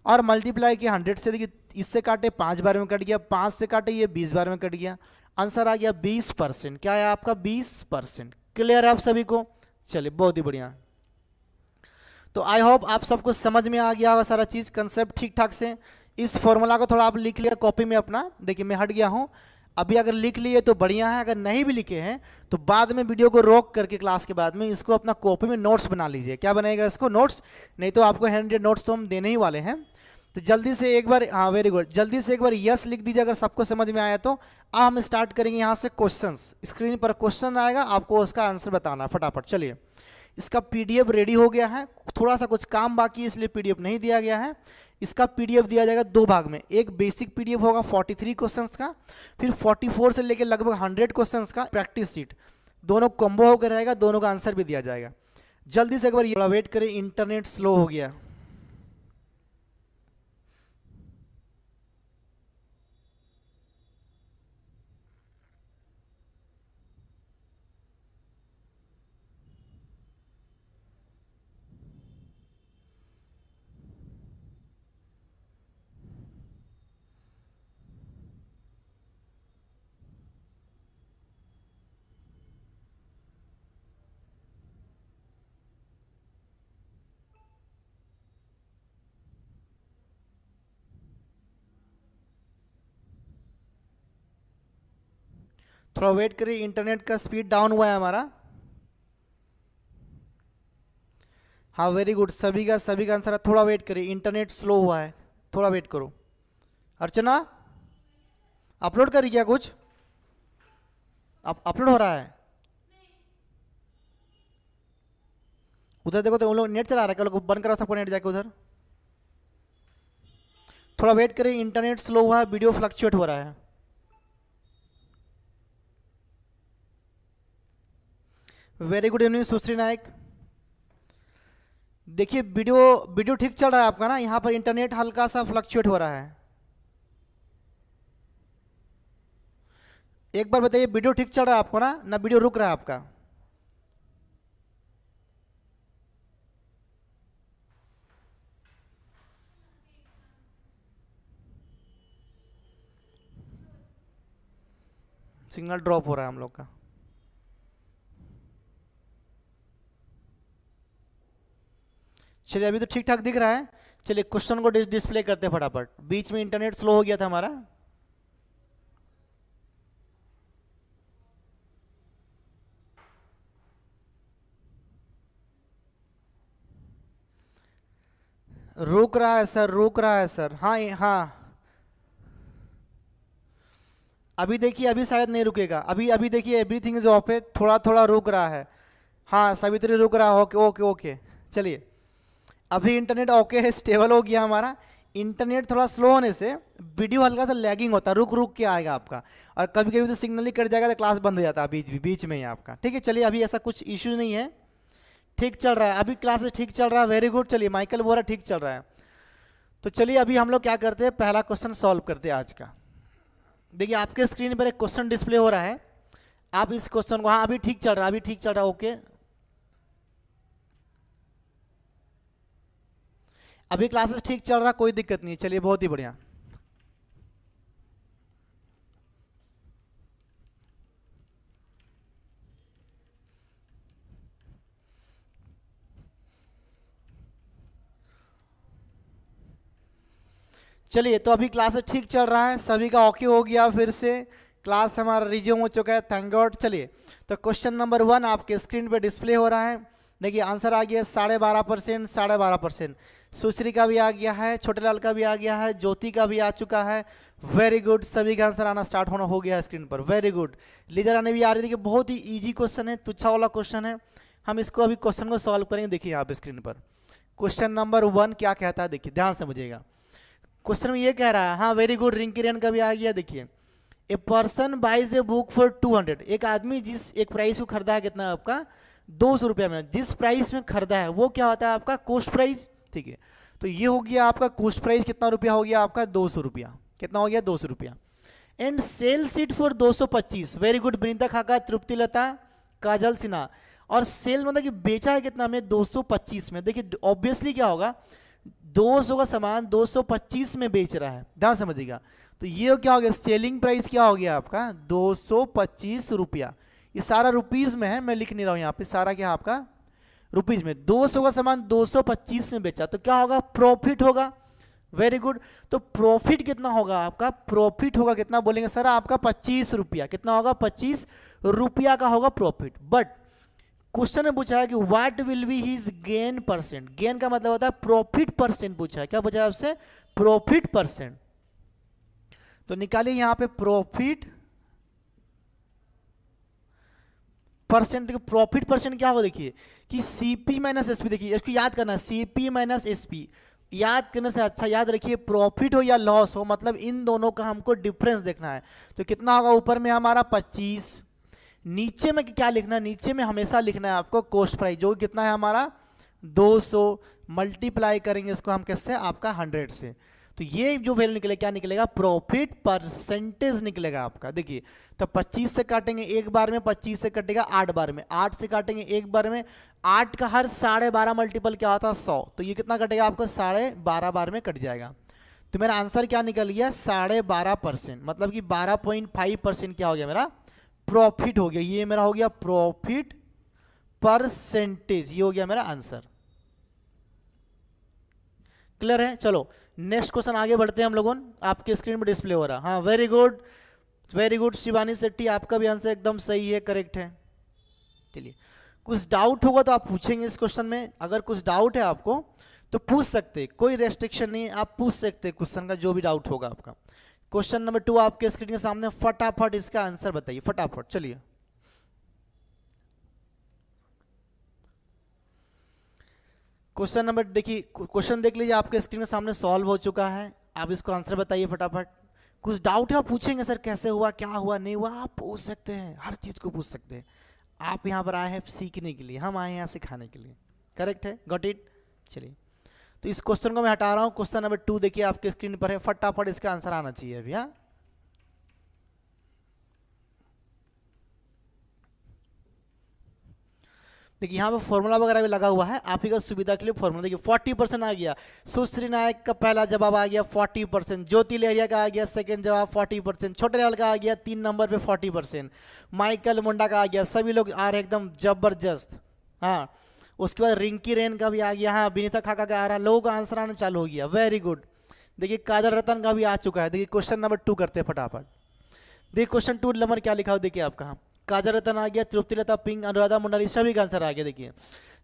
और मल्टीप्लाई किया 100 से। देखिए इससे काटे 5 बार में कट गया, 5 से काटे ये 20 बार में कट गया, आंसर आ गया 20%। क्या है आपका 20%। क्लियर है आप सभी को? चलिए बहुत ही बढ़िया। तो आई होप आप सबको समझ में आ गया होगा सारा चीज़, कंसेप्ट ठीक ठाक से। इस फॉर्मूला को थोड़ा आप लिख लिया कॉपी में अपना, देखिए मैं हट गया हूँ अभी, अगर लिख लिए तो बढ़िया है, अगर नहीं भी लिखे हैं तो बाद में वीडियो को रोक करके क्लास के बाद में इसको अपना कॉपी में नोट्स बना लीजिए। क्या बनेगा इसको? नोट्स, नहीं तो आपको हैंड रिटन नोट्स तो हम देने ही वाले हैं। तो जल्दी से एक बार, हाँ वेरी गुड, जल्दी से एक बार यस लिख दीजिए अगर सबको समझ में आया तो। अब हम स्टार्ट करेंगे यहाँ से क्वेश्चंस। स्क्रीन पर क्वेश्चन आएगा, आपको उसका आंसर बताना है फटाफट। चलिए, इसका पीडीएफ रेडी हो गया है, थोड़ा सा कुछ काम बाकी है इसलिए पीडीएफ नहीं दिया गया है। इसका पीडीएफ दिया जाएगा 2 भाग में, एक बेसिक पीडीएफ होगा 43 क्वेश्चंस का, फिर 44 से लेकर लगभग 100 क्वेश्चंस का प्रैक्टिस शीट, दोनों कॉम्बो होकर रहेगा, दोनों का आंसर भी दिया जाएगा। जल्दी से एक बार ये वेट करें, इंटरनेट स्लो हो गया। थोड़ा वेट करिए, इंटरनेट का स्पीड डाउन हुआ है हमारा। हाँ वेरी गुड, सभी का आंसर है। थोड़ा वेट करिए, इंटरनेट स्लो हुआ है, थोड़ा वेट करो। अर्चना अपलोड करी क्या कुछ? अपलोड हो रहा है उधर, देखो तो उन लोग नेट चला रहा है, क्या लोग बंद करो सबको नेट जाके उधर। थोड़ा वेट करिए, इंटरनेट स्लो हुआ है, वीडियो फ्लक्चुएट हो रहा है। वेरी गुड इवनिंग सुश्री नायक। देखिए वीडियो ठीक चल रहा है आपका ना, यहाँ पर इंटरनेट हल्का सा फ्लक्चुएट हो रहा है। एक बार बताइए, वीडियो ठीक चल रहा है आपको ना वीडियो रुक रहा है आपका? सिग्नल ड्रॉप हो रहा है हम लोग का। चलिए अभी तो ठीक ठाक दिख रहा है। चलिए क्वेश्चन को डिस्प्ले करते हैं फटाफट, बीच में इंटरनेट स्लो हो गया था हमारा। रुक रहा है सर, रुक रहा है सर। हाँ हाँ, अभी देखिए, अभी शायद नहीं रुकेगा। अभी देखिए एवरीथिंग इज ऑफ है, थोड़ा थोड़ा रुक रहा है। हाँ सावित्री रुक रहा है, ओके ओके ओके। चलिए अभी इंटरनेट ओके है, स्टेबल हो गया हमारा। इंटरनेट थोड़ा स्लो होने से वीडियो हल्का सा लैगिंग होता है, रुक रुक के आएगा आपका, और कभी कभी तो सिग्नल ही कट जाएगा तो क्लास बंद हो जाता है बीच में ही आपका। ठीक है, चलिए अभी ऐसा कुछ इश्यू नहीं है, ठीक चल रहा है, अभी क्लासेस ठीक चल रहा है। Very good. चलिए माइकल बोल रहा ठीक चल रहा है। तो चलिए अभी हम लोग क्या करते हैं, पहला क्वेश्चन सॉल्व करते हैं आज का। देखिए आपके स्क्रीन पर एक क्वेश्चन डिस्प्ले हो रहा है, आप इस क्वेश्चन को, हाँ अभी ठीक चल रहा है, अभी ठीक चल रहा है, ओके। अभी क्लासेस ठीक चल रहा, कोई दिक्कत नहीं है। चलिए बहुत ही बढ़िया। चलिए तो अभी क्लास ठीक चल रहा है, सभी का ओके हो गया, फिर से क्लास हमारा रिज्यूम हो चुका है, थैंक गॉड। चलिए तो क्वेश्चन नंबर 1 आपके स्क्रीन पे डिस्प्ले हो रहा है। देखिए आंसर आ गया 12.5%, 12.5%। सुश्री का भी आ गया है, छोटे लाल का भी आ गया है, ज्योति का भी आ चुका है। वेरी गुड, सभी का आंसर आना स्टार्ट होना हो गया है स्क्रीन पर। वेरी गुड, लीजर आने भी आ रही थी कि बहुत ही ईजी क्वेश्चन है, तुच्छा वाला क्वेश्चन है। हम इसको अभी क्वेश्चन को सॉल्व करेंगे। देखिए यहाँ पे स्क्रीन पर क्वेश्चन नंबर 1 क्या कहता है, देखिए ध्यान से समझिएगा। क्वेश्चन में ये कह रहा है, हाँ वेरी गुड, रिंकी रेन का भी आ गया। देखिए a person buys a book for 200, एक आदमी जिस एक प्राइस को खरीदा है, कितना आपका 200 रुपये में, जिस प्राइस में खरीदा है वो क्या होता है आपका कॉस्ट प्राइस। ठीक है, तो ये हो गया आपका कॉस्ट प्राइस, कितना रुपया हो गया आपका 200 रुपया, कितना हो गया 200 रुपया। And sells it for 225, very good, Vinita Khakha, Tripti Lata, काजल सिन्हा। और सेल मतलब कि बेचा है कितना में 225 में। देखिए ऑब्वियसली क्या होगा, 200 का सामान 225 में बेच रहा है, ध्यान समझिएगा। तो ये क्या हो गया, सेलिंग प्राइस क्या हो गया आपका 225 रुपया। ये सारा रुपीज में है, मैं लिख नहीं रहा हूं यहाँ पे, सारा क्या आपका रुपीज में। 200 का सामान 225 में बेचा तो क्या होगा, प्रॉफिट होगा। Very good. तो प्रॉफिट कितना होगा आपका, प्रॉफिट होगा कितना बोलेंगे सर आपका 25 रुपया। कितना होगा, 25 रुपया का होगा प्रॉफिट। बट क्वेश्चन में पूछा है कि what will be his gain percent. Gain का मतलब होता है प्रॉफिट परसेंट पूछा है। क्या पूछा है आपसे, प्रॉफिट परसेंट। तो निकालिए यहां पे प्रॉफिट परसेंट। देखिए प्रॉफिट परसेंट क्या होगा, देखिए कि सीपी माइनस एसपी। देखिए इसको याद करना, सीपी माइनस एसपी याद करने से अच्छा याद रखिए प्रॉफिट हो या लॉस हो, मतलब इन दोनों का हमको डिफरेंस देखना है। तो कितना होगा, ऊपर में हमारा 25, नीचे में क्या लिखना है, नीचे में हमेशा लिखना है आपको कॉस्ट प्राइस, जो कितना है हमारा 200, मल्टीप्लाई करेंगे इसको हम किससे, आपका 100 से। तो ये जो वैल्यू निकलेगा क्या निकलेगा, प्रॉफिट परसेंटेज निकलेगा आपका। देखिए तो 25 से काटेंगे एक बार में, 25 से कटेगा 8 बार में, 8 से काटेंगे एक बार में, 8 का हर 12.5 मल्टीपल क्या होता है 100। तो ये कितना कटेगा आपको 12.5 बार में कट जाएगा। तो मेरा आंसर क्या निकल गया 12.5%, मतलब कि 12.5% क्या हो गया मेरा प्रॉफिट हो गया। ये मेरा हो गया प्रॉफिट परसेंटेज, ये हो गया मेरा आंसर। क्लियर है। चलो नेक्स्ट क्वेश्चन आगे बढ़ते हैं हम लोगों, आपके स्क्रीन में डिस्प्ले हो रहा। हाँ very good, very good Shivani Shetty, आपका भी आंसर एकदम सही है, करेक्ट है। चलिए कुछ डाउट होगा तो आप पूछेंगे इस क्वेश्चन में। अगर कुछ डाउट है आपको तो पूछ सकते, कोई रेस्ट्रिक्शन नहीं, आप पूछ सकते क्वेश्चन का जो भी डाउट होगा आपका। क्वेश्चन नंबर 2 आपके स्क्रीन के सामने, फटाफट इसका आंसर बताइए फटाफट। चलिए क्वेश्चन नंबर देखिए, क्वेश्चन देख लीजिए आपके स्क्रीन के सामने सॉल्व हो चुका है। आप इसको आंसर बताइए फटाफट। कुछ डाउट है आप पूछेंगे सर कैसे हुआ, क्या हुआ, नहीं हुआ, आप पूछ सकते हैं, हर चीज़ को पूछ सकते हैं। आप यहाँ पर आए हैं सीखने के लिए, हम आए हैं यहाँ सिखाने के लिए। करेक्ट है, गॉट इट। चलिए तो इस क्वेश्चन को मैं हटा रहा हूँ। क्वेश्चन नंबर 2 देखिए आपके स्क्रीन पर है, फटाफट इसका आंसर आना चाहिए अभी। हाँ देखिए यहाँ पे फॉर्मूला वगैरह भी लगा हुआ है आप ही का सुविधा के लिए। फॉर्मूला देखिए 40% आ गया, सुश्री नायक का पहला जवाब आ गया 40%, ज्योति लहरिया का आ गया सेकंड जवाब 40%, छोटे लाल का आ गया 3 नंबर पे 40%, माइकल मुंडा का आ गया, सभी लोग आ रहे एकदम जबरदस्त। हाँ उसके बाद रिंकी रेन का भी आ गया, हाँ विनीता खाका का आ रहा, लोगों का आंसर आना चालू हो गया, वेरी गुड। देखिए काजल रतन का भी आ चुका है। देखिए क्वेश्चन नंबर 2 करते हैं फटाफट। देखिए क्वेश्चन 2 नंबर क्या लिखा हो, देखिए आपका काजल रतन आ गया, तृप्ति लता, पिंक, अनुराधा मुंडारी, सभी का आंसर आ गया। देखिए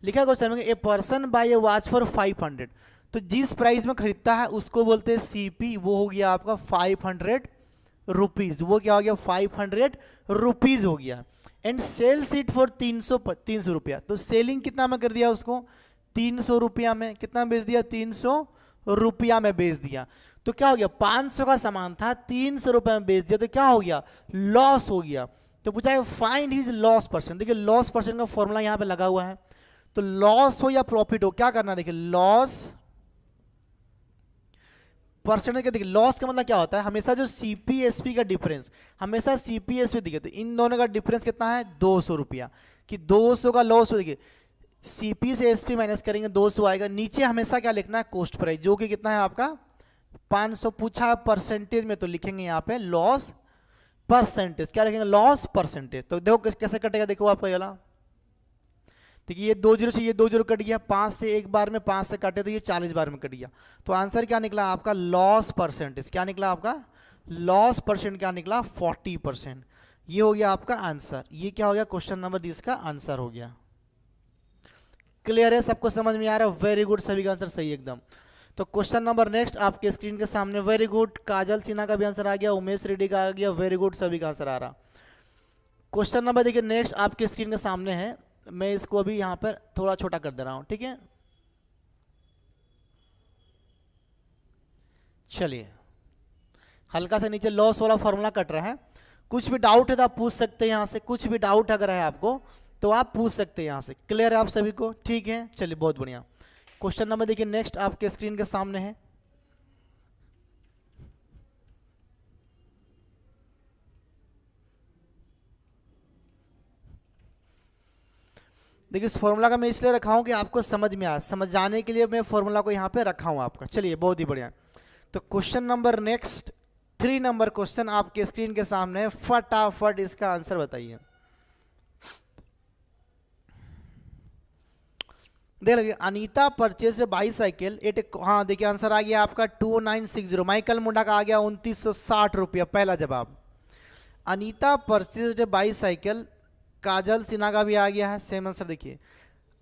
लिखा क्वेश्चन में, a person by A watch for 500। तो जिस प्राइस में खरीदता है उसको बोलते हैं सीपी, वो हो गया आपका 500 रुपीज, वो क्या हो गया 500 रुपीज हो गया। एंड सेल्स इट फॉर 300 रुपया। तो सेलिंग कितना में कर दिया उसको 300 रुपया में, कितना बेच दिया 300 रुपया में बेच दिया। तो क्या हो गया 500 का सामान था 300 रुपये में बेच दिया, तो क्या हो गया लॉस हो गया। तो पूछा है फाइंड हिज लॉस परसेंट। देखिए लॉस परसेंट का फॉर्मूला यहाँ पे लगा हुआ है। तो लॉस हो या प्रॉफिट हो क्या करना है, देखिए लॉस परसेंटेज का। देखिए लॉस का मतलब क्या होता है, हमेशा जो सीपीएसपी का डिफरेंस, हमेशा सीपीएसपी दिखे। तो इन दोनों का डिफरेंस कितना है 200 रुपया, कि 200 का लॉस हो। देखिए सीपी से एसपी माइनस करेंगे 200 आएगा। नीचे हमेशा क्या लिखना है कॉस्ट प्राइस, जो कि कितना है आपका 500। पूछा परसेंटेज में तो लिखेंगे यहाँ पे लॉस परसेंटेज, क्या लिखेंगे लॉस परसेंटेज। तो देखो कैसे कटेगा, देखो आपका ये वाला। देखिए ये 2 जीरो से ये 2 जीरो कट गया, 5 से एक बार में 5 से काटे तो ये 40 बार में कट गया। तो आंसर क्या निकला आपका लॉस परसेंटेज, क्या निकला आपका लॉस परसेंट, क्या निकला 40%। ये हो गया आपका आंसर। ये क्या हो गया क्वेश्चन नंबर 20 का आंसर हो गया। क्लियर है, सबको समझ में आ रहा है, वेरी गुड, सभी का आंसर सही एकदम। तो क्वेश्चन नंबर नेक्स्ट आपके स्क्रीन के सामने, वेरी गुड, काजल सिन्हा का भी आंसर आ गया, उमेश रेड्डी का आ गया, वेरी गुड, सभी का आंसर आ रहा। क्वेश्चन नंबर देखिए नेक्स्ट आपके स्क्रीन के सामने है, मैं इसको अभी यहाँ पर थोड़ा छोटा कर दे रहा हूँ, ठीक है। चलिए हल्का से नीचे लॉस वाला फॉर्मूला कट रहा है। कुछ भी डाउट है तो आप पूछ सकते हैं यहाँ से, कुछ भी डाउट अगर है आपको तो आप पूछ सकते हैं यहाँ से। क्लियर है आप सभी को, ठीक है। चलिए बहुत बढ़िया। क्वेश्चन नंबर देखिए नेक्स्ट आपके स्क्रीन के सामने है। देखिए इस फॉर्मूला का मैं इसलिए रखा हूँ कि आपको समझ में आए, समझ जाने के लिए मैं फॉर्मूला को यहाँ पे रखा हूँ आपका। चलिए बहुत ही बढ़िया। तो question number next 3 number question आपके स्क्रीन के सामने है, फटाफट इसका आंसर बताइए। देख लीजिए, अनीता परचेज बाईसाइकिल एट, हाँ देखिए आंसर आ गया आपका 2960। माइकल मुंडा का आ गया 2960 रुपया, पहला जवाब। अनीता परचेज बाईसाइकिल, काजल सिन्हा का भी आ गया है सेम आंसर। देखिए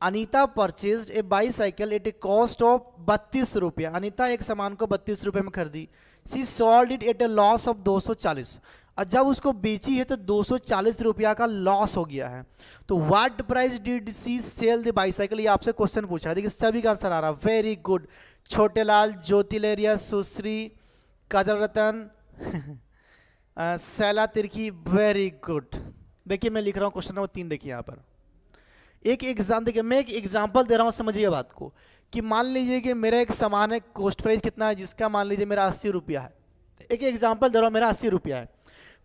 Anita purchase a bicycle at a cost of 32 रुपया। अनीता एक सामान को 32 रुपये में खरीदी। She sold it at a loss of 240, और जब उसको बेची है तो 240 रुपया का लॉस हो गया है। तो what price did she sell the bicycle, ये आपसे क्वेश्चन पूछा है। देखिए सभी का आंसर आ रहा है, वेरी गुड। छोटे लाल, ज्योति लेरिया, सुश्री, काजल रतन, सैला तिर्की, वेरी गुड। देखिए मैं लिख रहा हूँ क्वेश्चन नंबर 3। देखिए यहाँ पर एक एग्जाम, देखिए मैं एक एग्जांपल दे रहा हूँ, समझिए बात को। कि मान लीजिए कि मेरा एक सामान है, कॉस्ट प्राइस कितना है जिसका, मान लीजिए मेरा 80 रुपया है। एक एग्जांपल दे रहा हूँ, मेरा 80 रुपया है।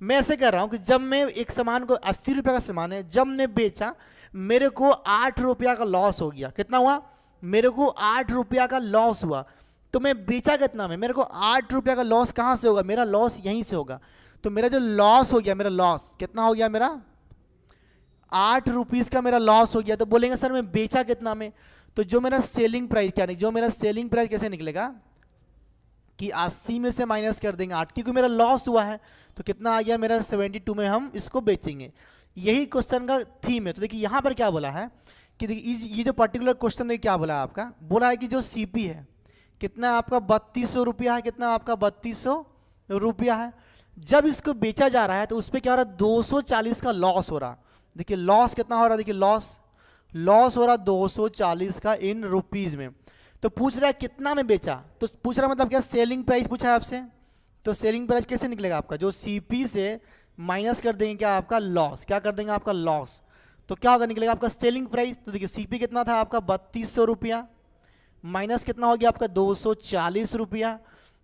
मैं ऐसे कर रहा हूँ कि जब मैं एक सामान को, 80 रुपये का सामान है, जब मैं बेचा मेरे को 8 रुपया का लॉस हो गया। कितना हुआ? मेरे को 8 रुपया का लॉस हुआ। तो मैं बेचा कितना में? मेरे को 8 रुपया का लॉस कहाँ से होगा? मेरा लॉस यहीं से होगा। तो मेरा जो लॉस हो गया, मेरा लॉस कितना हो गया? मेरा 8 रुपीज़ का मेरा लॉस हो गया। तो बोलेंगे सर मैं बेचा कितना में? तो जो मेरा सेलिंग प्राइस, क्या नहीं, जो मेरा सेलिंग प्राइस कैसे निकलेगा कि 80 में से माइनस कर देंगे 8, क्योंकि मेरा लॉस हुआ है। तो कितना आ गया मेरा? 72 में हम इसको बेचेंगे। यही क्वेश्चन का थीम है। तो देखिए यहाँ पर क्या बोला है कि देखिए ये जो पर्टिकुलर क्वेश्चन देखिए क्या बोला है आपका, बोला है कि जो सीपी है कितना आपका 3200 रुपया है। कितना आपका? 3200 रुपया है। जब इसको बेचा जा रहा है तो उस पर क्या हो रहा है? 240 का लॉस हो रहा। देखिए लॉस कितना हो रहा है? देखिए लॉस हो रहा 240 का इन रुपीज़ में। तो पूछ रहा है कितना में बेचा, तो पूछ रहा है मतलब क्या? सेलिंग प्राइस पूछा है आपसे। तो सेलिंग प्राइस कैसे निकलेगा आपका? जो सीपी से माइनस कर देंगे क्या आपका? लॉस। क्या कर देंगे? आपका लॉस। तो क्या होगा? निकलेगा आपका सेलिंग प्राइस। तो देखिए सीपी कितना था आपका? 3200 रुपया, माइनस कितना हो गया आपका? 240 रुपया।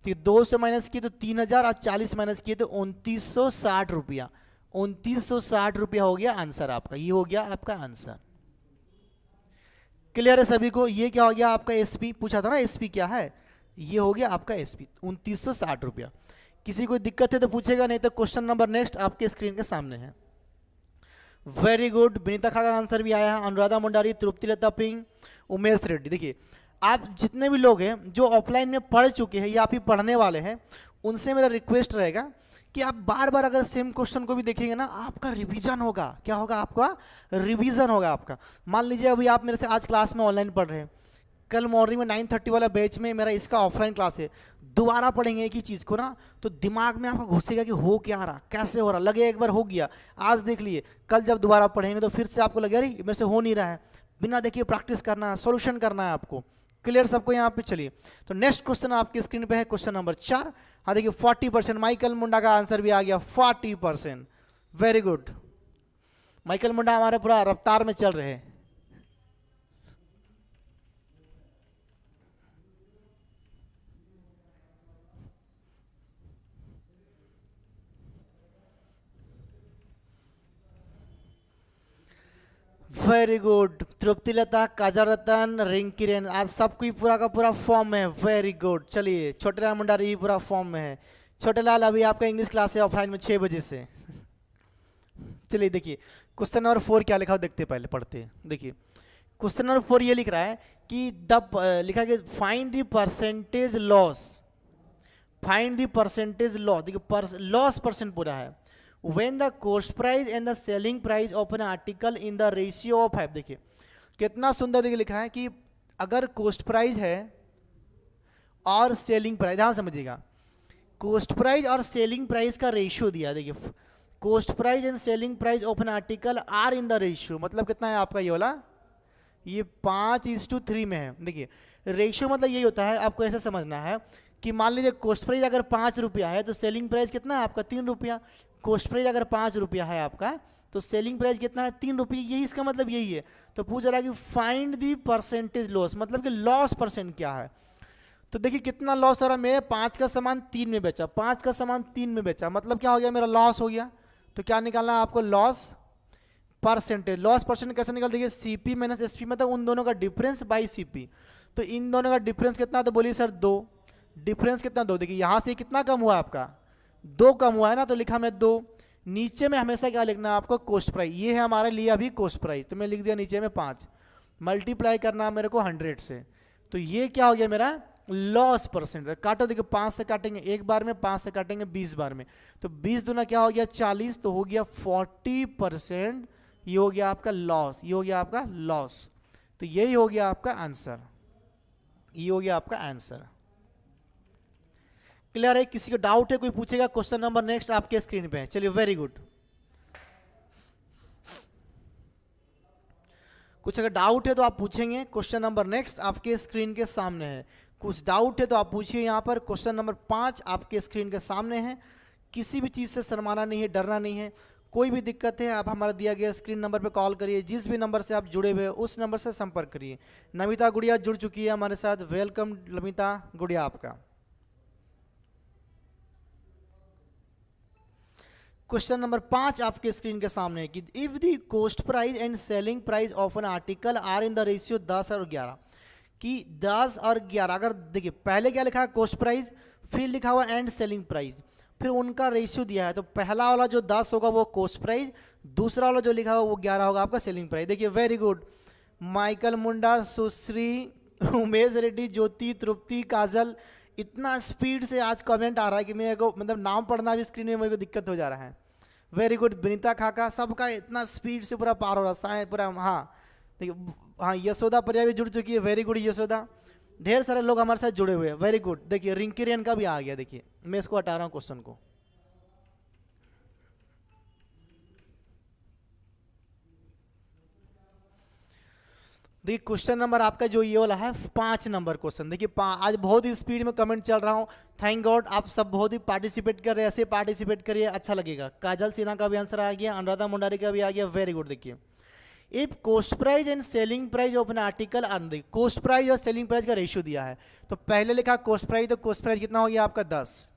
ठीक, 2 से माइनस किए तो 3000, और 40 माइनस किए तो 2960 रुपया। 2960 रुपया हो गया आंसर आपका। ये हो गया आपका आंसर। क्लियर है सभी को? ये क्या हो गया आपका? एसपी पूछा था ना, एसपी क्या है? ये हो गया आपका एसपी 2960 रुपया। किसी को दिक्कत है तो पूछेगा, नहीं तो क्वेश्चन नंबर नेक्स्ट आपके स्क्रीन के सामने है। Very good. विनीता खा का आंसर भी आया है। अनुराधा मुंडारी, तृप्ति लता पिंग, उमेश रेड्डी। देखिए आप जितने भी लोग हैं जो ऑफलाइन में पढ़ चुके हैं या फिर पढ़ने वाले हैं, उनसे मेरा रिक्वेस्ट रहेगा कि आप बार बार अगर सेम क्वेश्चन को भी देखेंगे ना, आपका रिवीजन होगा। क्या होगा? आपका रिवीजन होगा आपका। मान लीजिए अभी आप मेरे से आज क्लास में ऑनलाइन पढ़ रहे हैं, कल मॉर्निंग में 9:30 वाला बैच में मेरा इसका ऑफलाइन क्लास है, दोबारा पढ़ेंगे एक ही चीज़ को ना, तो दिमाग में आपका घुसेगा कि हो क्या रहा, कैसे हो रहा, लगे एक बार हो गया, आज देख लिए, कल जब दोबारा पढ़ेंगे तो फिर से आपको लगे अरे मेरे से हो नहीं रहा है। बिना देखिए प्रैक्टिस करना है, सॉल्यूशन करना है आपको। क्लियर सबको यहाँ पे? चलिए तो नेक्स्ट क्वेश्चन आपकी स्क्रीन पे है, क्वेश्चन नंबर 4। हाँ देखिए 40%, माइकल मुंडा का आंसर भी आ गया 40%। Very good. माइकल मुंडा हमारे पूरा रफ्तार में चल रहे हैं। Very good. तृप्ति लता, काजल रतन, रिंकी रेन, आज सबको ही पूरा का पूरा फॉर्म में है। Very good. चलिए छोटे लाल मुंडारी भी पूरा फॉर्म में है। छोटे लाल अभी आपका इंग्लिश क्लास है ऑफलाइन में 6 बजे से। चलिए देखिए क्वेश्चन नंबर 4 क्या लिखा हो देखते पहले पढ़ते हैं। देखिए क्वेश्चन नंबर 4 ये लिख रहा है कि लिखा गया find the percentage loss. Find the percentage loss. देखिए लॉस परसेंट पूरा है। When the cost price and the selling price of an article in the ratio of 5। देखिए कितना सुंदर देखिए लिखा है कि अगर कोस्ट प्राइस है और सेलिंग प्राइस, ध्यान समझिएगा, कोस्ट प्राइस और सेलिंग प्राइस का रेशियो दिया। देखिए cost price and selling price of an article are in the ratio, मतलब कितना है आपका? ये वाला ये 5:3 में है। देखिए रेशियो मतलब यही होता है, आपको ऐसे समझना है कि मान लीजिए कोस्ट प्राइस अगर 5 रुपया है तो सेलिंग प्राइस कितना है आपका? 3 रुपया। कोस्ट प्राइस अगर 5 रुपया है आपका तो सेलिंग प्राइस कितना है? 3 रुपये। यही इसका मतलब यही है। तो पूछ रहा है कि फाइंड दी परसेंटेज लॉस, मतलब कि लॉस परसेंट क्या है। तो देखिए कितना लॉस हो रहा है। मैं 5 का सामान 3 में बेचा, 5 का सामान 3 में बेचा, मतलब क्या हो गया? मेरा लॉस हो गया। तो क्या निकालना है आपको? Loss percentage. लॉस परसेंट कैसे निकल, देखिए सीपी माइनस एसपी मतलब उन दोनों का डिफरेंस बाई सीपी। तो इन दोनों का डिफरेंस कितना, तो बोलिए सर 2। डिफरेंस कितना 2, देखिए यहाँ से कितना कम हुआ आपका 2 कम हुआ है ना, तो लिखा मैं 2। नीचे में हमेशा क्या लिखना है आपको, कॉस्ट प्राइस। ये है हमारे लिए अभी कॉस्ट प्राइस, तो मैं लिख दिया नीचे में 5। मल्टीप्लाई करना है मेरे को 100 से, तो ये क्या हो गया मेरा लॉस परसेंट। काटो, देखिए 5 से काटेंगे एक बार में, 5 से काटेंगे 20 बार में, तो 20 दूना क्या हो गया 40, तो हो गया 40%। ये हो गया आपका लॉस, ये हो गया आपका लॉस। तो यही हो गया आपका आंसर, ये हो गया आपका आंसर। क्लियर है? किसी को डाउट है, कोई पूछेगा? क्वेश्चन नंबर नेक्स्ट आपके स्क्रीन पे है। चलिए, वेरी गुड। कुछ अगर डाउट है तो आप पूछेंगे। क्वेश्चन नंबर नेक्स्ट आपके स्क्रीन के सामने है। कुछ डाउट है तो आप पूछिए यहाँ पर। क्वेश्चन नंबर 5 आपके स्क्रीन के सामने है। किसी भी चीज़ से शर्माना नहीं है, डरना नहीं है। कोई भी दिक्कत है आप हमारा दिया गया स्क्रीन नंबर पे कॉल करिए। जिस भी नंबर से आप जुड़े हुए उस नंबर से संपर्क करिए। नमिता गुड़िया जुड़ चुकी है हमारे साथ। वेलकम नमिता गुड़िया आपका। क्वेश्चन नंबर 5 आपके स्क्रीन के सामने है कि if the cost price and selling price of an article are in the ratio 10 और 11, कि 10 और 11, अगर देखिए पहले क्या लिखा है कॉस्ट प्राइस, फिर लिखा हुआ एंड सेलिंग प्राइस, फिर उनका रेशियो दिया है। तो पहला वाला जो 10 होगा वो कॉस्ट प्राइस, दूसरा वाला जो लिखा हुआ वो 11 होगा आपका सेलिंग प्राइस। देखिए वेरी गुड। माइकल मुंडा, सुश्री, उमेश रेड्डी, ज्योति, तृप्ति, काजल, इतना स्पीड से आज कमेंट आ रहा है कि मेरे को मतलब नाम पढ़ना भी स्क्रीन में मेरे को दिक्कत हो जा रहा है। Very good. विनीता खाका, सबका इतना स्पीड से पूरा पार हो रहा है पूरा। हाँ देखिए, हाँ यशोदा परिया भी जुड़ चुकी है। Very good Yashoda. ढेर सारे लोग हमारे साथ जुड़े हुए हैं। Very good. देखिए रिंकी रेन का भी आ गया। देखिए मैं इसको हटा रहा हूँ क्वेश्चन को। देखिए क्वेश्चन नंबर आपका जो ये वाला है 5 नंबर क्वेश्चन। देखिए आज बहुत ही स्पीड में कमेंट चल रहा हूँ। थैंक गॉड आप सब बहुत ही पार्टिसिपेट कर रहे हैं। ऐसे पार्टिसिपेट करिए, अच्छा लगेगा। काजल सिन्हा का भी आंसर आ गया, अनुराधा मुंडारी का भी आ गया। Very good. देखिए if cost price and selling price of an article are, cost price और सेलिंग प्राइस का रेशियो दिया है। तो पहले लिखा कॉस्ट प्राइस, तो कॉस्ट प्राइस कितना हो गया आपका 10,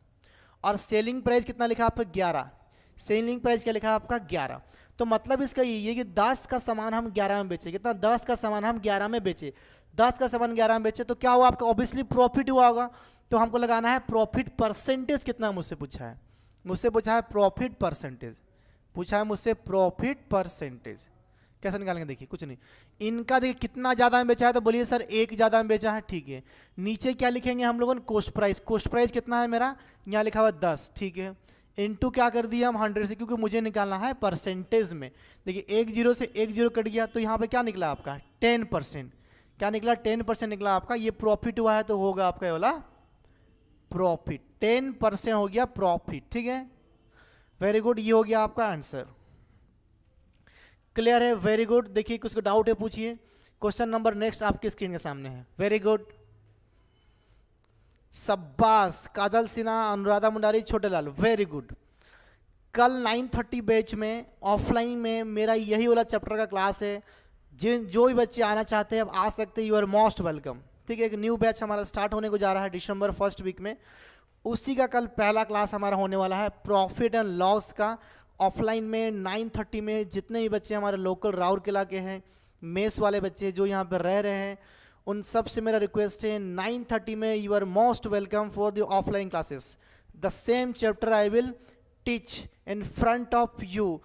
और सेलिंग प्राइस कितना लिखा आपका 11। सेलिंग प्राइस क्या लिखा आपका 11। तो मतलब इसका ये है कि 10 का सामान हम 11 में बेचे। कितना? 10 का सामान हम 11 में बेचे। 10 का सामान 11 में बेचे तो क्या हुआ आपका? ऑब्वियसली प्रॉफिट हुआ होगा। तो हमको लगाना है प्रॉफिट परसेंटेज कितना मुझसे पूछा है। मुझसे पूछा है प्रॉफिट परसेंटेज, पूछा है मुझसे प्रॉफिट परसेंटेज। कैसे निकालेंगे? देखिए कुछ नहीं, इनका देखिए कितना ज़्यादा में बेचा है, तो बोलिए सर 1 ज़्यादा में बेचा है। ठीक है, नीचे क्या लिखेंगे हम लोगों ने? Cost price. कॉस्ट प्राइस कितना है मेरा? यहाँ लिखा हुआ 10। ठीक है, इनटू क्या कर दिया हम 100 से, क्योंकि मुझे निकालना है परसेंटेज में। देखिए 1 0 से 1 0 कट गया, तो यहाँ पे क्या निकला आपका 10%। क्या निकला? 10% निकला आपका। ये प्रॉफिट हुआ है तो होगा आपका ये वाला प्रॉफिट। 10% हो गया प्रॉफिट। ठीक है, वेरी गुड। ये हो गया आपका आंसर। क्लियर है? Very good. देखिए कुछ को डाउट है पूछिए। क्वेश्चन नंबर नेक्स्ट आपके स्क्रीन के सामने है। वेरी गुड, शब्बास। काजल सिन्हा, अनुराधा मुंडारी, छोटे लाल। Very good. कल 9:30 बैच में ऑफलाइन में मेरा यही वाला चैप्टर का क्लास है। जो भी बच्चे आना चाहते हैं अब आ सकते हैं। You are most welcome. ठीक है, एक न्यू बैच हमारा स्टार्ट होने को जा रहा है दिसंबर फर्स्ट वीक में। उसी का कल पहला क्लास हमारा होने वाला है प्रॉफिट एंड लॉस का। ऑफलाइन में 9:30 में जितने भी बच्चे हमारे लोकल राउरकेला के हैं, मेस वाले बच्चे जो यहाँ पर रह रहे हैं, उन सब से मेरा रिक्वेस्ट है 9:30 में you are most welcome for the offline classes. The same chapter I will teach in front of you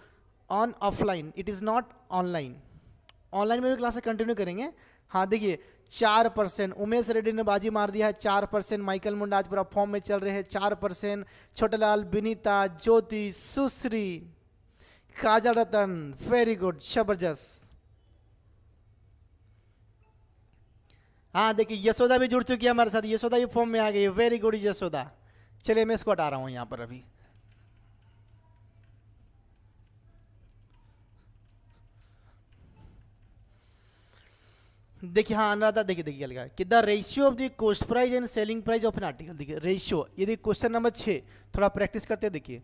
on offline, it is not online. Online में भी क्लासेस कंटिन्यू करेंगे। हाँ देखिए 4%, उमेश रेड्डी ने बाजी मार दिया है 4%। माइकल मुंडा आज पूरा फॉर्म में चल रहे हैं 4%। छोटेलाल, विनीता, ज्योति, सुश्री, काजल रतन, वेरी गुड, जबरदस्त। हाँ देखिए यशोदा भी जुड़ चुकी है हमारे साथ। यशोदा भी फॉर्म में आ गई है। Very good Yashoda. चलिए मैं इसको हटा रहा हूँ यहाँ पर अभी। देखिए हाँ अनुराधा, देखिए क्या लिखा है कि the ratio of the cost price and selling price of an article. देखिए रेशियो, यदि क्वेश्चन नंबर 6 थोड़ा प्रैक्टिस करते हैं। देखिए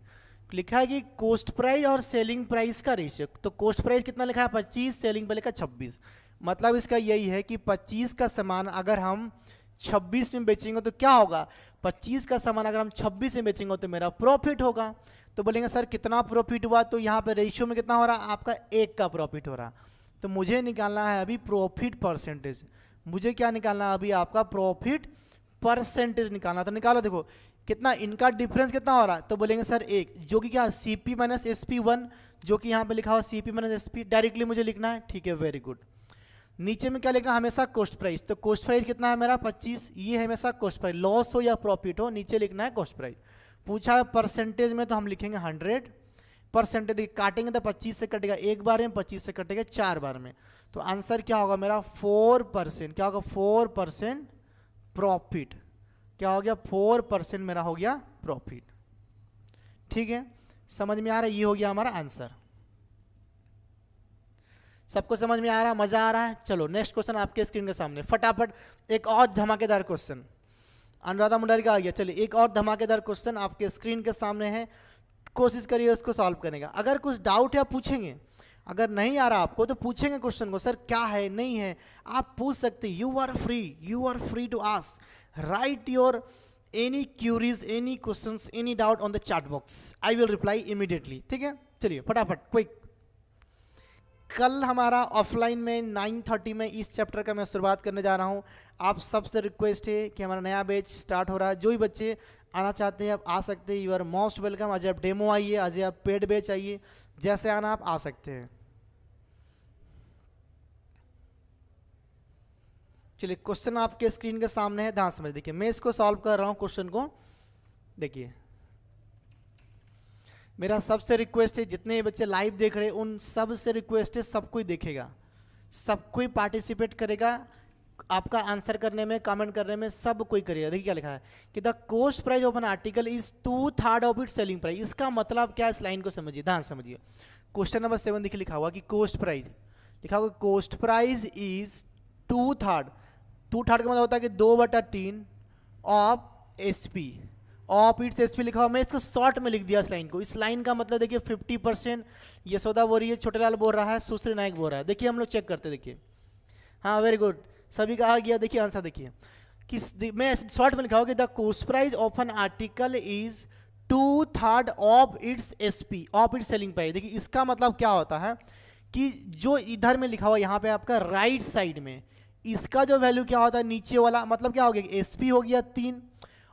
लिखा है कि कॉस्ट प्राइस और सेलिंग प्राइस का रेशियो। तो कॉस्ट प्राइस कितना लिखा है 25, सेलिंग प्राइस का 26। मतलब इसका यही है कि 25 का सामान अगर हम 26 में बेचेंगे तो क्या होगा? 25 का सामान अगर हम 26 में बेचेंगे तो मेरा प्रॉफिट होगा। तो बोलेंगे सर कितना प्रॉफिट हुआ, तो यहाँ पे रेशियो में कितना हो रहा, आपका 1 का प्रॉफिट हो रहा। तो मुझे निकालना है अभी प्रॉफिट परसेंटेज, मुझे क्या निकालना है अभी, आपका प्रॉफिट परसेंटेज निकालना। तो निकालो, देखो कितना इनका डिफरेंस कितना हो रहा है, तो बोलेंगे सर 1, जो कि क्या CP माइनस SP1, जो कि यहाँ पे लिखा हुआ CP माइनस SP, डायरेक्टली मुझे लिखना है, ठीक है, वेरी गुड। नीचे में क्या लिखना है, हमेशा कॉस्ट प्राइस, तो कॉस्ट प्राइस कितना है मेरा 25, ये हमेशा कॉस्ट प्राइस, लॉस हो या प्रॉफिट हो, नीचे लिखना है कॉस्ट प्राइस। पूछा है परसेंटेज में, तो हम लिखेंगे 100%, काटेंगे तो 25 से कटेगा एक बार में, 25 से कटेगा 4 बार में, तो आंसर क्या होगा मेरा 4%, क्या होगा 4% प्रॉफिट, क्या हो गया 4% मेरा हो गया प्रॉफिट। ठीक है, समझ में आ रहा है, ये हो गया हमारा आंसर। सबको समझ में आ रहा है, मजा आ रहा है। चलो नेक्स्ट क्वेश्चन आपके स्क्रीन के सामने, फटाफट एक और धमाकेदार क्वेश्चन अनुराधा मुंडारी का आ गया। चलिए एक और धमाकेदार क्वेश्चन आपके स्क्रीन के सामने है, कोशिश करिए उसको सॉल्व करने का। अगर कुछ डाउट है आप पूछेंगे, अगर नहीं आ रहा आपको तो पूछेंगे क्वेश्चन को, सर क्या है नहीं है, आप पूछ सकते, you are free to ask, write your any queries, any questions, any doubt on the chat box, I will reply immediately. ठीक है, चलिए फटाफट क्विक। कल हमारा ऑफलाइन में 9:30 में इस चैप्टर का मैं शुरुआत करने जा रहा हूँ। आप सबसे रिक्वेस्ट है कि हमारा नया बैच स्टार्ट हो रहा है, जो भी बच्चे आना चाहते हैं आप आ सकते हैं, यू आर मोस्ट वेलकम। आज आप डेमो आइए, आज आप पेड बैच आइए, जैसे आना आप आ सकते हैं। चलिए क्वेश्चन आपके स्क्रीन के सामने है, ध्यान समझ देखिए, मैं इसको सॉल्व कर रहा हूँ क्वेश्चन को। देखिए मेरा सबसे रिक्वेस्ट है, जितने बच्चे लाइव देख रहे हैं उन सब से रिक्वेस्ट है, सब कोई देखेगा, सब कोई पार्टिसिपेट करेगा, आपका आंसर करने में, कमेंट करने में सब कोई करेगा। देखिए क्या लिखा है कि the cost price of an article is 2/3 of its selling price. इसका मतलब क्या है, इस लाइन को समझिए, ध्यान समझिए। क्वेश्चन नंबर 7 देखिए लिखा हुआ कि कॉस्ट प्राइस, लिखा हुआ कॉस्ट प्राइस इज 2/3, 2/3 का मतलब होता है कि 2/3 of SP, of its SP लिखा हुआ। मैं इसको शॉर्ट में लिख दिया इस लाइन को। इस लाइन का मतलब देखिए 50%, यशोदा बोल रही है, छोटे लाल बोल रहा है, सुश्री नायक बोल रहा है। देखिए हम लोग चेक करते, देखिए हाँ वेरी गुड, सभी का आ गया। देखिए आंसर देखिए कि मैं शॉर्ट में लिखा हुआ कि the cost price of an article is 2/3 of its SP, of its selling price. देखिए इसका मतलब क्या होता है कि जो इधर में लिखा हुआ यहाँ पे आपका राइट साइड में, इसका जो वैल्यू क्या होता है नीचे वाला, मतलब क्या हो गया SP हो गया 3,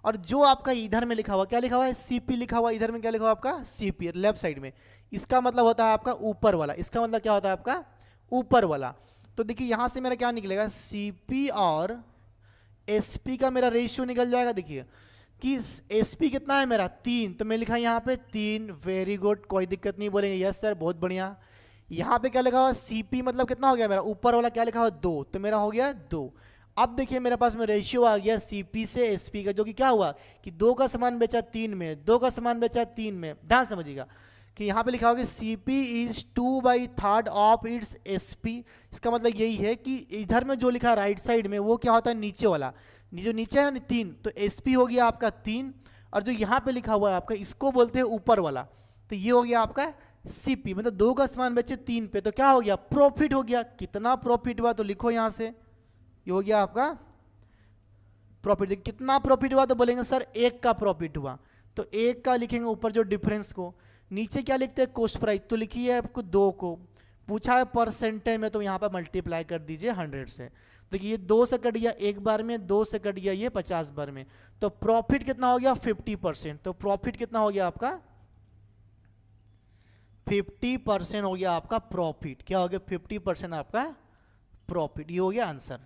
और जो आपका इधर में लिखा हुआ क्या लिखा हुआ है CP लिखा हुआ, इधर में क्या लिखा हुआ आपका CP लेफ्ट साइड में, इसका मतलब होता है आपका ऊपर वाला, इसका मतलब क्या होता है आपका ऊपर वाला। तो देखिए यहाँ से मेरा क्या निकलेगा, CP और SP का मेरा रेशियो निकल जाएगा। देखिए कि SP कितना है मेरा 3, तो मैं लिखा यहाँ पे 3, वेरी गुड, कोई दिक्कत नहीं, बोलेंगे यस सर बहुत बढ़िया। यहाँ पे क्या लिखा हुआ CP मतलब कितना हो गया मेरा ऊपर वाला, क्या लिखा हुआ 2, तो मेरा हो गया 2। अब देखिए मेरे पास में रेशियो आ गया CP से SP का, जो कि क्या हुआ कि 2 का सामान बेचा 3 में, 2 का सामान बेचा 3 में। ध्यान समझिएगा कि यहाँ पे लिखा होगा कि CP is 2/3 of its SP। इसका मतलब यही है कि इधर में जो लिखा है राइट साइड में वो क्या होता है नीचे वाला, जो नीचे है ना 3, तो SP हो गया आपका 3, और जो यहाँ पे लिखा हुआ है आपका इसको बोलते हैं ऊपर वाला, तो ये हो गया आपका CP, मतलब 2 का सामान बेचे 3 पे, तो क्या हो गया प्रॉफिट हो गया। कितना प्रॉफिट हुआ तो लिखो यहाँ से, ये हो गया आपका प्रॉफिट। कितना प्रॉफिट हुआ तो बोलेंगे सर 1 का प्रॉफिट हुआ, तो 1 का लिखेंगे ऊपर जो डिफरेंस को। नीचे क्या लिखते हैं कॉस्ट प्राइस, तो लिखिए आपको 2 को, पूछा है परसेंटेज में, तो यहाँ पर मल्टीप्लाई कर दीजिए 100 से। तो ये 2 से कट गया एक बार में, 2 से कट गया ये 50 बार में, तो प्रॉफिट कितना हो गया 50%। तो प्रॉफिट कितना हो गया आपका 50% हो गया आपका प्रॉफिट। क्या हो गया 50% आपका प्रॉफिट, ये हो गया आंसर।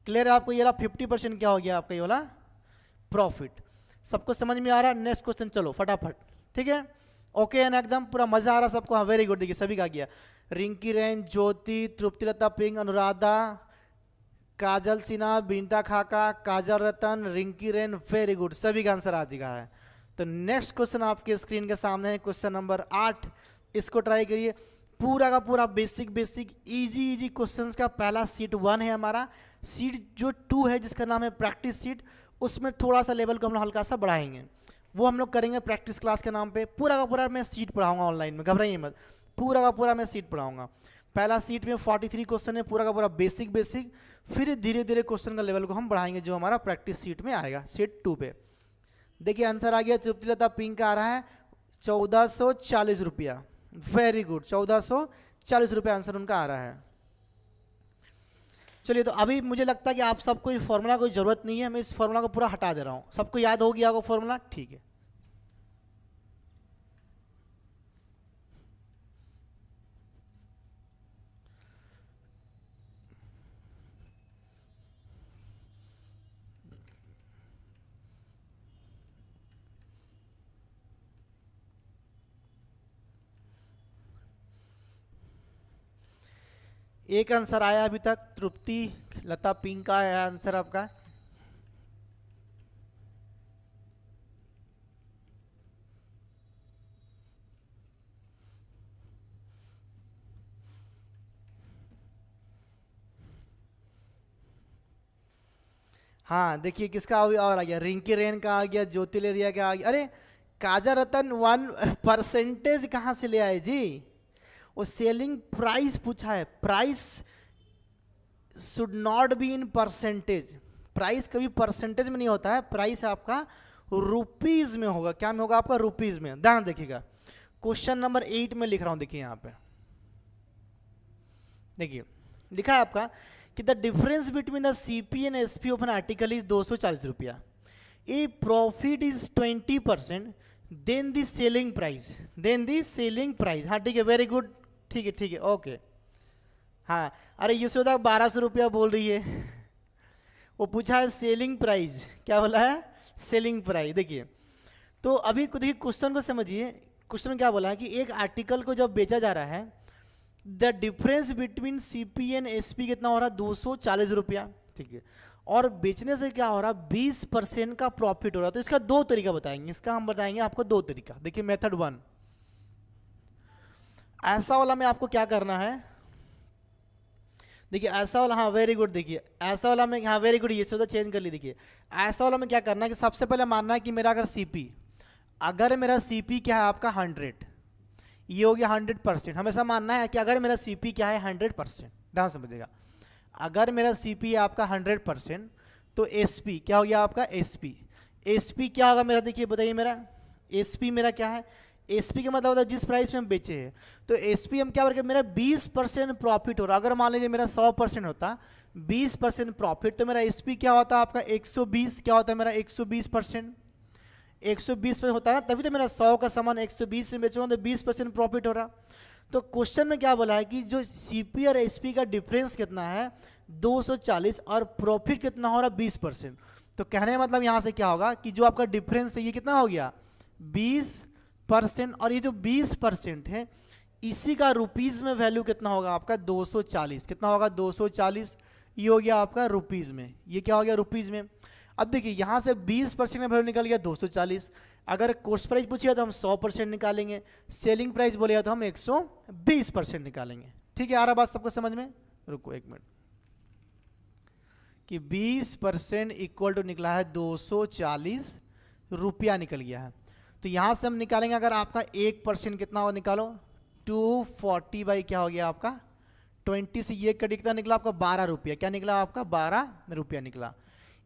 क्लियर है आपको, ये वाला 50% क्या हो गया आपका ये वाला प्रॉफिट। सबको समझ में आ रहा है। नेक्स्ट क्वेश्चन चलो फटाफट, ठीक है, ओके है ना, एकदम पूरा मजा आ रहा है सबको, हाँ वेरी गुड। देखिए सभी का गया, रिंकी रेन, ज्योति, तृप्तिलता, पिंग, अनुराधा, काजल सिन्हा, बिंटा खाका, काजल रतन, रिंकी रेन, वेरी गुड, सभी का आंसर आ चुका है। तो नेक्स्ट क्वेश्चन आपके स्क्रीन के सामने है, क्वेश्चन नंबर 8, इसको ट्राई करिए। पूरा का पूरा बेसिक इजी क्वेश्चंस का पहला सीट 1 है हमारा। सीट जो 2 है जिसका नाम है प्रैक्टिस सीट, उसमें थोड़ा सा लेवल को हम लोग हल्का सा बढ़ाएंगे, वो हम लोग करेंगे प्रैक्टिस क्लास के नाम पे। पूरा का पूरा मैं सीट पढ़ाऊंगा ऑनलाइन में, घबराइए मत, पूरा का पूरा मैं सीट पढ़ाऊंगा। पहला सीट में 43 क्वेश्चन है, पूरा का पूरा बेसिक, फिर धीरे धीरे क्वेश्चन का लेवल को हम बढ़ाएंगे जो हमारा प्रैक्टिस सीट में आएगा, सीट 2 पे। देखिए आंसर आ गया तृप्तिलता पिंक का आ रहा है 1440 रुपया। वेरी गुड, 1440 रुपया आंसर उनका आ रहा है। चलिए, तो अभी मुझे लगता है कि आप सबको ये फॉर्मूला कोई ज़रूरत नहीं है, मैं इस फॉर्मूला को पूरा हटा दे रहा हूँ। सबको याद हो गया होगा फॉर्मूला, ठीक है। एक आंसर आया अभी तक, तृप्ति लता पिंक का आया आंसर आपका। हाँ देखिए किसका और आ गया, रिंकी रेन का आ गया, ज्योति लेरिया का आ गया। अरे काजा रतन 1% कहाँ से ले आए जी? वो सेलिंग प्राइस पूछा है, price should not be in percentage. Price कभी परसेंटेज में नहीं होता है, प्राइस आपका रुपीज में होगा। क्या में होगा आपका? रुपीज में। ध्यान देखिएगा, क्वेश्चन नंबर 8 में लिख रहा हूं, देखिए यहां पे देखिए लिखा है आपका कि the difference between the CP and SP of an article is 240 रुपया। A profit is 20%, then the selling price, then the selling price. हाँ ठीक है, वेरी गुड, ठीक है ठीक है, ओके। हाँ अरे यशोदा 1200 रुपया बोल रही है, वो पूछा है सेलिंग प्राइस। क्या बोला है? Selling price. देखिए तो अभी देखिए क्वेश्चन को समझिए, क्वेश्चन में क्या बोला है कि एक आर्टिकल को जब बेचा जा रहा है, the difference between CP and SP कितना हो रहा है? 240 रुपया, ठीक है। और बेचने से क्या हो रहा है? 20% का प्रॉफिट हो रहा है। तो इसका दो तरीका बताएंगे, इसका हम बताएंगे आपको दो तरीका। देखिए मेथड 1, ऐसा वाला में आपको क्या करना है, देखिए ऐसा वाला, हाँ वेरी गुड, देखिए ऐसा वाला में, हाँ वेरी गुड, ये तो चेंज कर ली। देखिए ऐसा वाला में क्या करना है कि सबसे पहले मानना है कि मेरा अगर मेरा सीपी क्या है आपका 100, ये हो गया 100%। हमेशा मानना है कि अगर मेरा सीपी क्या है 100%, ध्यान समझिएगा, अगर मेरा सीपी है आपका 100% तो एसपी क्या हो गया आपका? एसपी क्या होगा मेरा? देखिए बताइए, मेरा एसपी मेरा क्या है? एसपी का मतलब होता है जिस प्राइस में हम बेचे हैं। तो एसपी हम क्या करके, मेरा 20% प्रॉफिट हो रहा है। अगर मान लीजिए मेरा 100% होता, 20% प्रॉफिट, तो मेरा एसपी क्या होता है आपका? 120। क्या होता है मेरा? 120%। 120% होता है ना, तभी तो मेरा 100 का सामान 120 में बेचूंगा, तो 20% प्रॉफिट हो रहा। तो क्वेश्चन में क्या बोला है कि जो सीपी और एसपी का डिफरेंस कितना है? 240, और प्रॉफिट कितना हो रहा? 20%। तो कहने का मतलब यहाँ से क्या होगा कि जो आपका डिफरेंस है ये कितना हो गया? 20%। और ये जो 20% है इसी का रुपीज़ में वैल्यू कितना होगा आपका? 240। कितना होगा? 240। ये हो गया आपका रुपीज़ में, ये क्या हो गया? रुपीज़ में। अब देखिए यहाँ से 20% का वैल्यू निकल गया 240। अगर कॉस्ट प्राइस पूछिए तो हम 100% निकालेंगे, सेलिंग प्राइस बोलेगा तो हम 120% निकालेंगे। ठीक है, आ रहा बात सबको समझ में? रुको एक मिनट, कि 20% इक्वल टू निकला है 240 रुपया निकल गया है। तो यहाँ से हम निकालेंगे, अगर आपका 1% कितना हो निकालो, 240 बाई क्या हो गया आपका 20 से ये कट कितना निकला आपका? 12 रुपया। क्या निकला आपका? 12 रुपया निकला।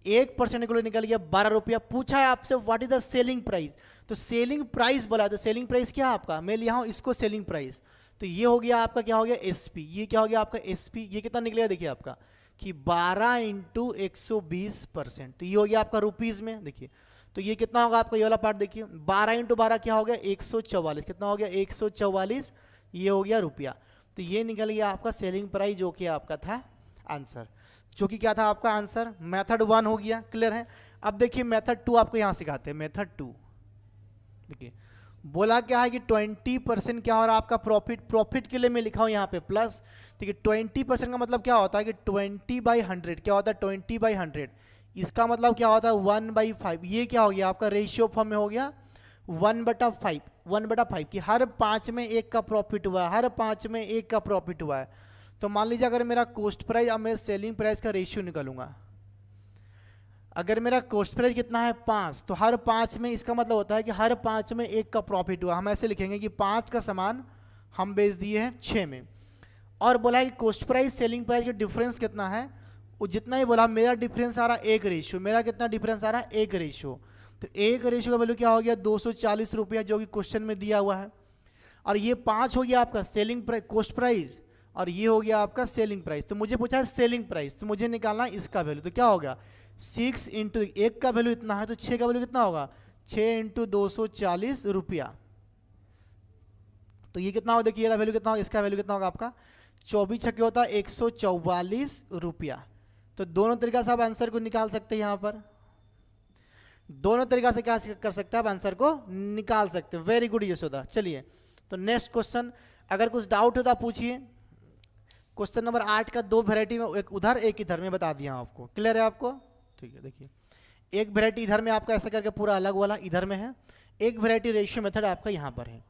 1% निकल गया 12 रुपया। पूछा है आपसे what is the selling price, तो सेलिंग प्राइस बोला, तो सेलिंग प्राइस क्या है आपका? मैं लिया हूँ इसको सेलिंग प्राइस, तो ये हो गया आपका क्या हो गया? एसपी। ये क्या हो गया आपका? एसपी। ये कितना निकलेगा देखिए आपका कि 12 इंटू 120%, तो ये हो गया आपका रुपीज़ में। देखिए तो ये कितना होगा आपका? ये वाला पार्ट देखिए, 12 इंटू 12 क्या हो गया? 144। कितना हो गया? 144। ये हो गया रुपया। तो ये निकल गया आपका सेलिंग प्राइस, जो कि आपका था आंसर, जो कि क्या था आपका आंसर? मेथड 1 हो गया। क्लियर है? अब देखिए मेथड 2 आपको यहाँ सिखाते हैं। मेथड 2 देखिए बोला क्या है कि 20% क्या हो रहा है आपका? प्रॉफिट के लिए मैं लिखा हूँ यहाँ पे प्लस। ठीक है, 20% का मतलब क्या होता है कि 20/100। क्या होता है? 20/100। इसका मतलब क्या होता है? 1/5। ये क्या हो गया आपका? रेशियो फॉर्म में हो गया 1/5। 1/5 कि हर 5 में 1 का प्रॉफिट हुआ है, हर 5 में 1 का प्रॉफिट हुआ है। तो मान लीजिए अगर मेरा कॉस्ट प्राइस, अब मैं सेलिंग प्राइस का रेशियो निकालूंगा, अगर मेरा कॉस्ट प्राइस कितना है 5, तो हर 5 में, इसका मतलब होता है कि हर 5 में 1 का प्रॉफिट हुआ। हम ऐसे लिखेंगे कि 5 का सामान हम बेच दिए हैं 6 में, और बोला है कि कॉस्ट प्राइस सेलिंग प्राइस का डिफरेंस कितना है? वो जितना ही बोला, मेरा डिफरेंस आ रहा है 1 रेशियो। मेरा कितना डिफरेंस आ रहा है? 1 रेशियो। तो ए का रेशियो का वैल्यू क्या हो गया 240 रुपया, जो कि क्वेश्चन में दिया हुआ है। और ये 5 हो गया आपका सेलिंग प्राइस, कॉस्ट प्राइस, और ये हो गया आपका सेलिंग प्राइस। तो मुझे पूछा है सेलिंग प्राइस, तो मुझे निकालना है इसका वैल्यू। तो क्या होगा 6 इंटू 1 का वैल्यू इतना है, तो 6 का वैल्यू कितना होगा 6 इंटू 240 रुपया। तो ये कितना होगा, देखिए वैल्यू कितना होगा, इसका वैल्यू कितना होगा आपका 24 छक्के होता है 144 रुपया। तो दोनों तरीका से आप आंसर को निकाल सकते हैं, यहाँ पर दोनों तरीका से क्या कर सकते हैं आप आंसर को निकाल सकते हैं। Very good Yashoda. चलिए तो नेक्स्ट क्वेश्चन, अगर कुछ डाउट हो तो आप पूछिए। क्वेश्चन नंबर 8 का 2 वेराइटी में, एक उधर एक इधर में बता दिया आपको, क्लियर है आपको? ठीक है, देखिए एक वेराइटी इधर में आपका ऐसा करके पूरा अलग वाला इधर में है, एक वेराइटी रेशियो मेथड आपका यहाँ पर है।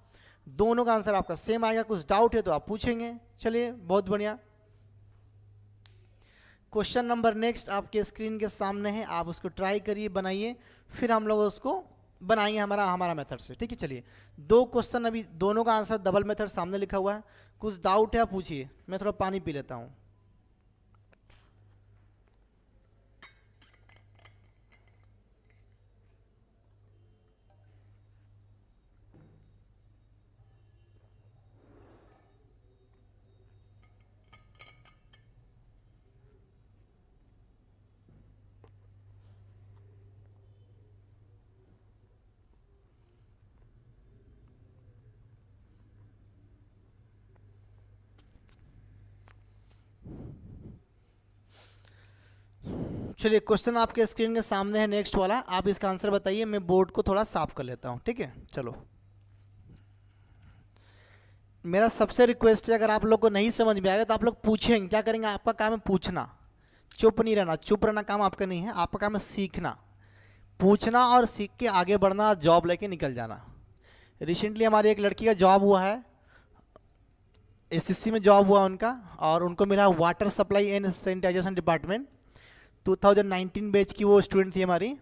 दोनों का आंसर आपका सेम आएगा। कुछ डाउट है तो आप पूछेंगे। चलिए बहुत बढ़िया। क्वेश्चन नंबर नेक्स्ट आपके स्क्रीन के सामने है, आप उसको ट्राई करिए, बनाइए, फिर हम लोग उसको बनाएंगे हमारा मेथड से। ठीक है, चलिए 2 क्वेश्चन, अभी दोनों का आंसर डबल मेथड सामने लिखा हुआ है। कुछ डाउट है आप पूछिए, मैं थोड़ा पानी पी लेता हूँ। चलिए क्वेश्चन आपके स्क्रीन के सामने है नेक्स्ट वाला, आप इसका आंसर बताइए। मैं बोर्ड को थोड़ा साफ कर लेता हूँ। ठीक है, चलो मेरा सबसे रिक्वेस्ट है, अगर आप लोग को नहीं समझ में आएगा तो आप लोग पूछेंगे। क्या करेंगे, आपका काम है पूछना, चुप नहीं रहना। चुप रहना काम आपका नहीं है, आपका काम है सीखना, पूछना और सीख के आगे बढ़ना, जॉब लेके निकल जाना। रिसेंटली हमारी एक लड़की का जॉब हुआ है, एसएससी में जॉब हुआ उनका, और उनको मिला water supply and sanitization department. 2019 batch की वो स्टूडेंट थी, हमारी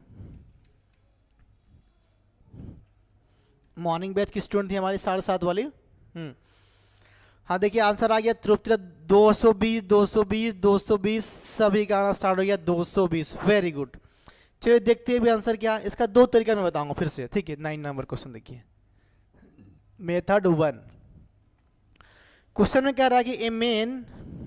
मॉर्निंग बैच की स्टूडेंट थी हमारी 7:30 वाली। हाँ देखिए आंसर आ गया तृप्ति 220 220 220, सभी का आना स्टार्ट हो गया 220। Very good. चलिए देखते हैं भी आंसर क्या। इसका 2 तरीका मैं बताऊंगा फिर से। ठीक है, 9 नंबर क्वेश्चन देखिए, मेथड 1। क्वेश्चन में क्या रहा कि a man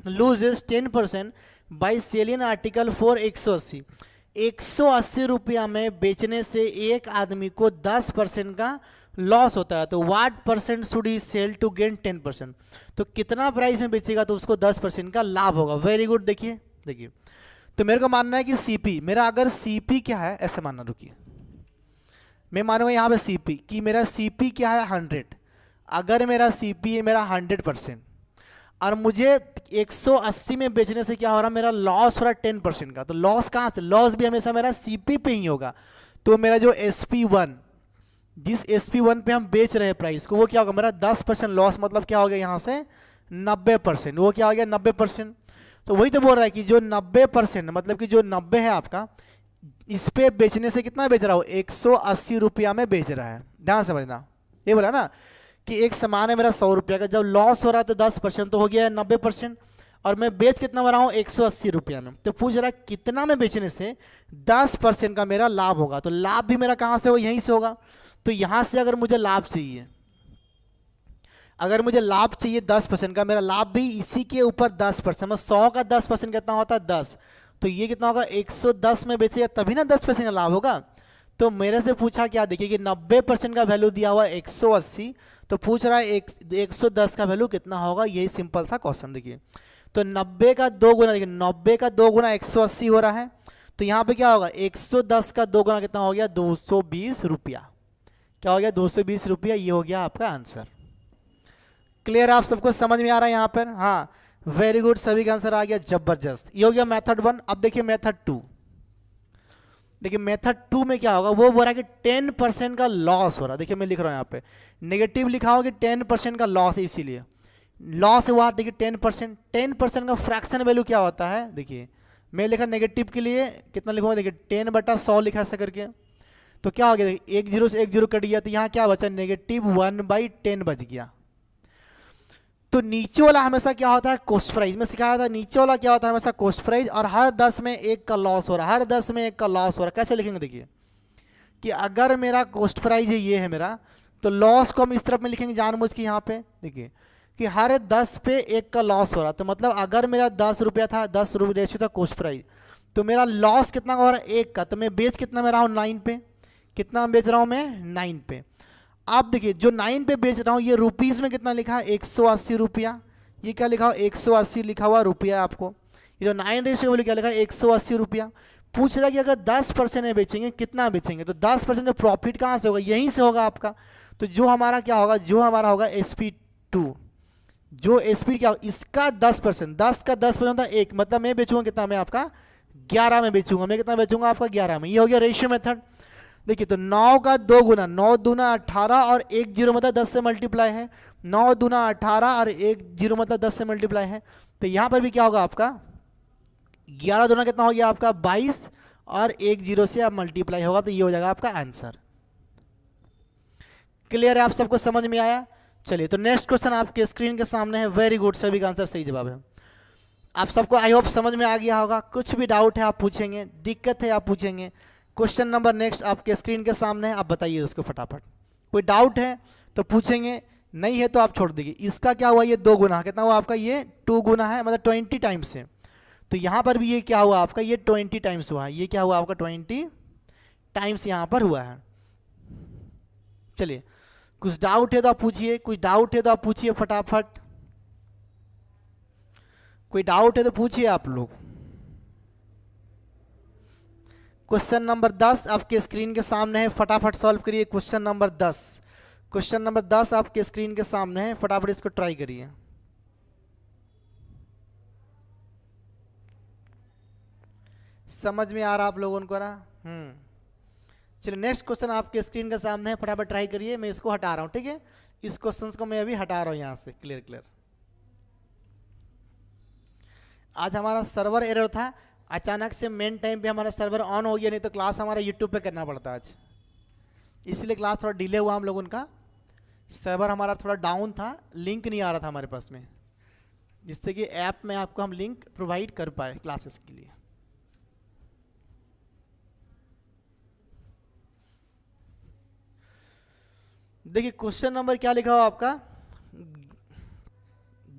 loses 10% by selling article for 180 रुपया में बेचने से एक आदमी को 10% का लॉस होता है। तो what percent should he sell to gain 10%? तो कितना प्राइस में बेचेगा तो उसको 10% का लाभ होगा। Very good. देखिए देखिए, तो मेरे को मानना है कि सीपी मेरा, अगर सीपी क्या है ऐसे मानना, रुकिए मैं मानूंगा यहाँ पे सीपी कि मेरा सीपी क्या है 100। अगर मेरा सीपी है मेरा 100% और मुझे 180 में बेचने से क्या हो रहा, मेरा लॉस हो रहा 10% का। तो लॉस कहाँ से, लॉस भी हमेशा मेरा सीपी पे ही होगा। तो मेरा जो SP1, जिस SP1 पे हम बेच रहे हैं प्राइस को, वो क्या होगा मेरा 10% लॉस, मतलब क्या हो गया यहाँ से 90%। वो क्या हो गया 90%। तो वही तो बोल रहा है कि जो 90%, मतलब कि जो 90 है आपका, इस पे बेचने से कितना बेच रहा हो 180 रुपया में बेच रहा है। ध्यान समझना, ये बोला ना कि एक सामान है मेरा 100 रुपया का, जब लॉस हो रहा है तो 10% तो हो गया है 90%, और मैं बेच कितना बना हूँ 180 रुपया में। तो पूछ रहा है कितना में बेचने से 10% का मेरा लाभ होगा। तो लाभ भी मेरा कहाँ से होगा, यहीं से होगा। तो यहाँ से अगर मुझे लाभ चाहिए, अगर मुझे लाभ चाहिए 10% का, मेरा लाभ भी इसी के ऊपर 10%, मतलब 100 का 10% कितना होता है 10। तो ये कितना होगा 110 में बेचेगा तभी ना 10% का लाभ होगा। तो मेरे से पूछा क्या, देखिए कि 90% का वैल्यू दिया हुआ है 180, तो पूछ रहा है 110 का वैल्यू कितना होगा। यही सिंपल सा क्वेश्चन। देखिए तो 90 का 2 गुना, देखिए 90 का 2 गुना 180 हो रहा है। तो यहाँ पे क्या होगा 110 का 2 गुना कितना हो गया 220 रुपया। क्या हो गया 220 रुपया। ये हो गया आपका आंसर। क्लियर, आप सबको समझ में आ रहा है यहाँ पर? हाँ वेरी गुड, सभी का आंसर आ गया, जबरदस्त। ये हो गया मेथड 1। अब देखिए मेथड 2। देखिए मेथड 2 में क्या होगा, वो बोल रहा है कि 10% का लॉस हो रहा है। देखिए मैं लिख रहा हूँ यहाँ पे नेगेटिव लिखा होगा कि 10% का लॉस है, इसीलिए लॉस हुआ। देखिए 10% का फ्रैक्शन वैल्यू क्या होता है, देखिए मैं लिखा नेगेटिव के लिए कितना लिखूंगा, देखिए 10/100 लिखा ऐसा करके। तो क्या हो गया, देखिए 1 0 से 1 0 कट गया, तो यहाँ क्या बचा -1/10 बच गया। तो नीचे वाला हमेशा क्या होता है कॉस्ट प्राइस में सिखाया था। नीचे वाला क्या होता है हमेशा कॉस्ट प्राइस, और हर 10 में 1 का लॉस हो रहा है, हर 10 में 1 का लॉस हो रहा है। कैसे लिखेंगे, देखिए कि अगर मेरा कॉस्ट प्राइस है ये है मेरा, तो लॉस को हम इस तरफ में लिखेंगे जानबूझ के। यहाँ पे देखिए कि हर 10 पे 1 का लॉस हो रहा, तो मतलब अगर मेरा 10 रुपया था, 10 रुपये रेशियो था कॉस्ट प्राइस, तो मेरा लॉस कितना का हो रहा है 1 का, तो मैं बेच कितना में रहा हूँ 9 पे। कितना बेच रहा हूँ मैं 9 पे। आप देखिए जो 9 पे बेच रहा हूँ ये रुपीज़ में कितना लिखा है 180 रुपया। ये क्या लिखा हुआ 180 लिखा हुआ रुपया आपको। ये जो 9 रेशियो वाले क्या लिखा है 180 रुपया। पूछ रहा है कि अगर 10% में बेचेंगे कितना बेचेंगे, तो 10% जो प्रॉफिट कहाँ से होगा, यहीं से होगा आपका। तो जो हमारा क्या होगा, जो हमारा होगा SP2, जो SP क्या होगा इसका 10%, 10 का 10% होता है 1, मतलब मैं बेचूंगा कितना, मैं आपका 11 में बेचूंगा। मैं कितना बेचूंगा आपका 11 में। ये हो गया रेशियो मेथड। देखिए तो 9 का 2 गुना, 9 दूना 18 और 1 जीरो मतलब 10 से मल्टीप्लाई है। 9 दूना 18 और 1 जीरो मतलब 10 से मल्टीप्लाई है। तो यहाँ पर भी क्या होगा आपका 11 दूना कितना हो गया आपका 22 और 1 जीरो से आप मल्टीप्लाई होगा, तो ये हो जाएगा आपका आंसर। क्लियर है, आप सबको समझ में आया। चलिए तो नेक्स्ट क्वेश्चन आपके स्क्रीन के सामने है। वेरी गुड, सभी का आंसर सही जवाब है। आप सबको आई होप समझ में आ गया होगा। कुछ भी डाउट है आप पूछेंगे, दिक्कत है आप पूछेंगे। क्वेश्चन नंबर नेक्स्ट आपके स्क्रीन के सामने है, आप बताइए उसको फटाफट। कोई डाउट है तो पूछेंगे, नहीं है तो आप छोड़ दीजिए। इसका क्या हुआ ये 2 गुना, कितना हुआ आपका ये 2 गुना है, मतलब 20 टाइम्स है। तो यहाँ पर भी ये क्या हुआ आपका ये 20 टाइम्स हुआ है। ये क्या हुआ आपका 20 टाइम्स यहाँ पर हुआ है। चलिए कुछ डाउट है तो आप पूछिए, कुछ डाउट है तो आप पूछिए फटाफट। कोई डाउट है तो पूछिए आप लोग। क्वेश्चन नंबर 10 आपके स्क्रीन के सामने है, फटाफट सॉल्व करिए। क्वेश्चन नंबर 10, क्वेश्चन नंबर 10 आपके स्क्रीन के सामने है, फटाफट इसको ट्राई करिए। समझ में आ रहा आप लोगों को ना? चलिए नेक्स्ट क्वेश्चन आपके स्क्रीन के सामने है, फटाफट ट्राई करिए। मैं इसको हटा रहा हूँ, ठीक है, इस क्वेश्चन को मैं अभी हटा रहा हूँ यहाँ से। क्लियर। आज हमारा सर्वर एरर था, अचानक से मेन टाइम पे हमारा सर्वर ऑन हो गया, नहीं तो क्लास हमारा यूट्यूब पे करना पड़ता आज, इसलिए क्लास थोड़ा डिले हुआ हम लोगों का। सर्वर हमारा थोड़ा डाउन था, लिंक नहीं आ रहा था हमारे पास में, जिससे कि ऐप में आपको हम लिंक प्रोवाइड कर पाए क्लासेस के लिए। देखिए क्वेश्चन नंबर क्या लिखा हुआ आपका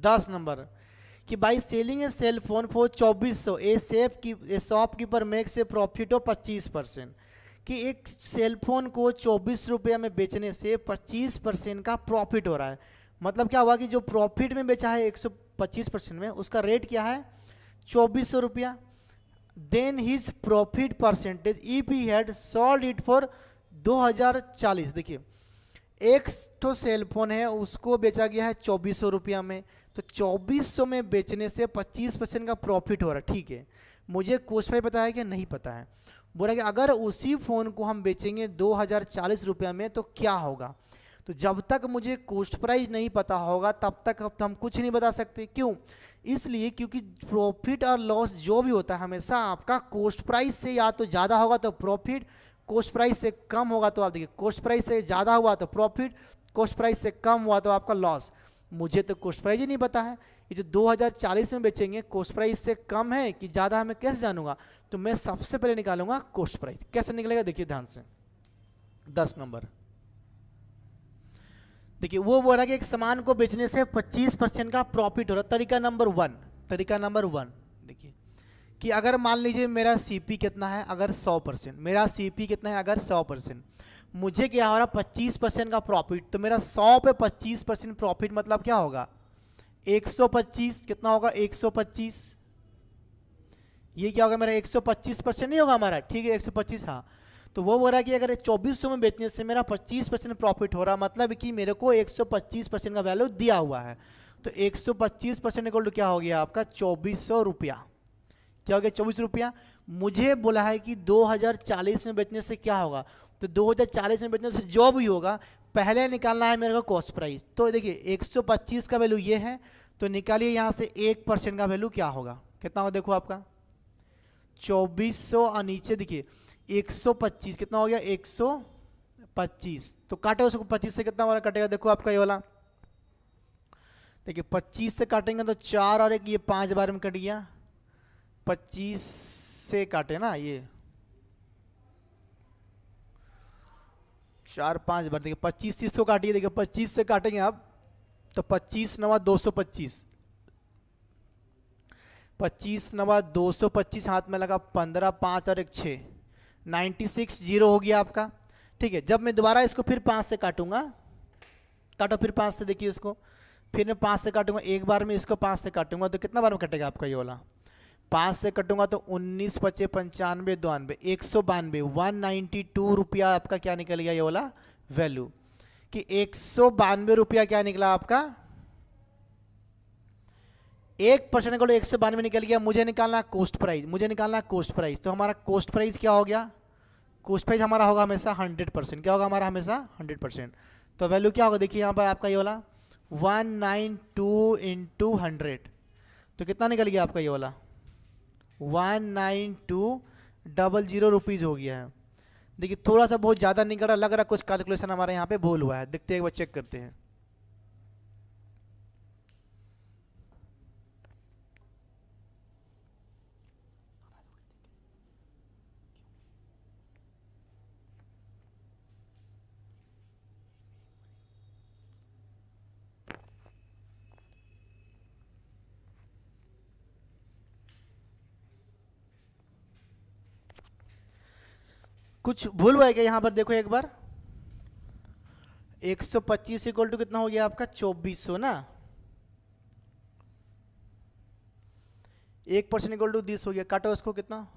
10 नंबर, कि by selling a cell phone for 2400 a shopkeeper makes a profit of 25%, कि एक सेल फोन को 24 रुपये में बेचने से 25% का प्रॉफिट हो रहा है। मतलब क्या हुआ कि जो प्रॉफिट में बेचा है 125% में, उसका रेट क्या है 2400 रुपया। Then his profit percentage if he had sold it for 2040। देखिए एक तो सेल फोन है उसको बेचा गया है 2400 रुपया में, तो 2400 में बेचने से 25% का प्रॉफिट हो रहा है। ठीक है, मुझे कॉस्ट प्राइस पता है कि नहीं पता है। बोला कि अगर उसी फ़ोन को हम बेचेंगे 2040 रुपया में तो क्या होगा। तो जब तक मुझे कॉस्ट प्राइस नहीं पता होगा तब तक हम कुछ नहीं बता सकते। क्यों? इसलिए क्योंकि प्रॉफिट और लॉस जो भी होता है हमेशा आपका कॉस्ट प्राइस से या तो ज़्यादा होगा तो प्रॉफिट, कॉस्ट प्राइस से कम होगा तो आप देखिए कॉस्ट प्राइस से ज़्यादा हुआ तो प्रॉफिट, कॉस्ट प्राइस से कम हुआ तो आपका लॉस। मुझे तो कॉस्ट प्राइस ही नहीं पता है। ये जो 2040 में बेचेंगे कॉस्ट प्राइस से कम है कि ज़्यादा है मैं कैसे जानूंगा? तो मैं सबसे पहले निकालूंगा कॉस्ट प्राइस। कैसे निकलेगा देखिए ध्यान से। 10 नंबर देखिए वो बोल रहा है कि एक सामान को बेचने से 25% का प्रॉफिट हो रहा है। तरीका नंबर 1, तरीका नंबर 1 देखिए कि अगर मान लीजिए मेरा CP कितना है, अगर 100%, मेरा CP कितना है अगर 100%, मुझे क्या हो रहा 25% का प्रॉफिट, तो मेरा 100 पे 25% प्रॉफिट मतलब क्या होगा 125। कितना होगा 125। ये क्या होगा मेरा 125% नहीं होगा हमारा, ठीक है 125। हाँ, तो वो बोल रहा है कि अगर 2400 में बेचने से मेरा 25% प्रॉफिट हो रहा, मतलब कि मेरे को 125% का वैल्यू दिया हुआ है। तो 125% इक्वल टू क्या हो गया आपका 2400 रुपया। क्या हो गया 24 रुपया। मुझे बोला है कि 2040 में बेचने से क्या होगा, तो 2040 में बेचने से जो भी होगा पहले निकालना है मेरे को कॉस्ट प्राइस। तो देखिए 125 का वैल्यू ये है, तो निकालिए यहाँ से 1% का वैल्यू क्या होगा, कितना होगा देखो आपका 2400 और नीचे देखिए 125, कितना हो गया 125। तो काटे उसको 25 से कितना वाला कटेगा देखो आपका ये वाला। देखिए 25 से काटेंगे तो 4 और 1 ये 5 बार में कट गया। 25 से काटे ना ये 4 5 बार, देखिए 25 30 को काटिए, देखिए 25 से काटेंगे आप तो 25 नवा 225, 25 नवा 225, हाथ में लगा 15 5 और 1 6, 96 जीरो हो गया आपका। ठीक है, जब मैं दोबारा इसको फिर 5 से काटूंगा, काटो फिर 5 से, देखिए इसको फिर मैं 5 से काटूंगा, एक बार में इसको 5 से काटूंगा तो कितना बार में कटेगा आपका ये वाला, 5 से कटूंगा तो 19 25 95 92 192 192 रुपया आपका क्या निकल गया ये वाला वैल्यू, कि 192 रुपया क्या निकला आपका, 1% को 192 निकल गया। मुझे निकालना कॉस्ट प्राइस, मुझे निकालना कॉस्ट प्राइस, तो हमारा कॉस्ट प्राइस क्या हो गया, कॉस्ट प्राइस हमारा होगा हमेशा 100%, क्या होगा हमारा हमेशा 100%। तो वैल्यू क्या होगा, देखिए यहाँ पर आपका ये वाला 192 इंटू 100, तो कितना निकल गया आपका ये वाला 19200 रुपीज़ हो गया है। देखिए थोड़ा सा बहुत ज़्यादा निकल रहा, लग रहा कुछ कैलकुलेशन हमारे यहाँ पे भूल हुआ है, देखते हैं एक बार चेक करते हैं। कुछ भूल हुआ है क्या यहाँ पर, देखो एक बार 125 इक्वल टू कितना हो गया आपका 2400 ना, 1% इक्वल टू 20 हो गया, काटो इसको कितना,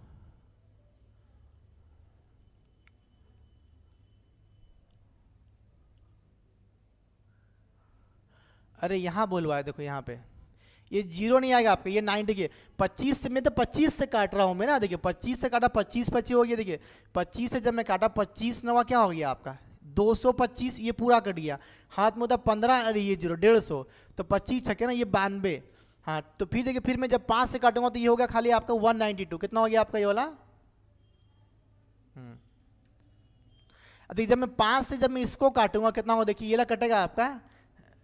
अरे यहाँ भूल हुआ है, देखो यहाँ पे ये जीरो नहीं आएगा आपका, ये 9, देखिए 25 से, मैं तो 25 से काट रहा हूँ मैं ना, देखिए 25 से काटा 25 25 हो गया, देखिए 25 से जब मैं काटा 25 नवा क्या हो गया आपका 225, ये पूरा कट गया, हाथ में होता 15, अरे ये जीरो 150, तो 25 छके ना ये 92, हाँ तो फिर देखिए फिर मैं जब 5 से काटूंगा तो ये हो गया खाली आपका 192, कितना हो गया आपका ये वाला। देखिए जब मैं 5 से जब मैं इसको काटूंगा कितना होगा, देखिए ये कटेगा आपका,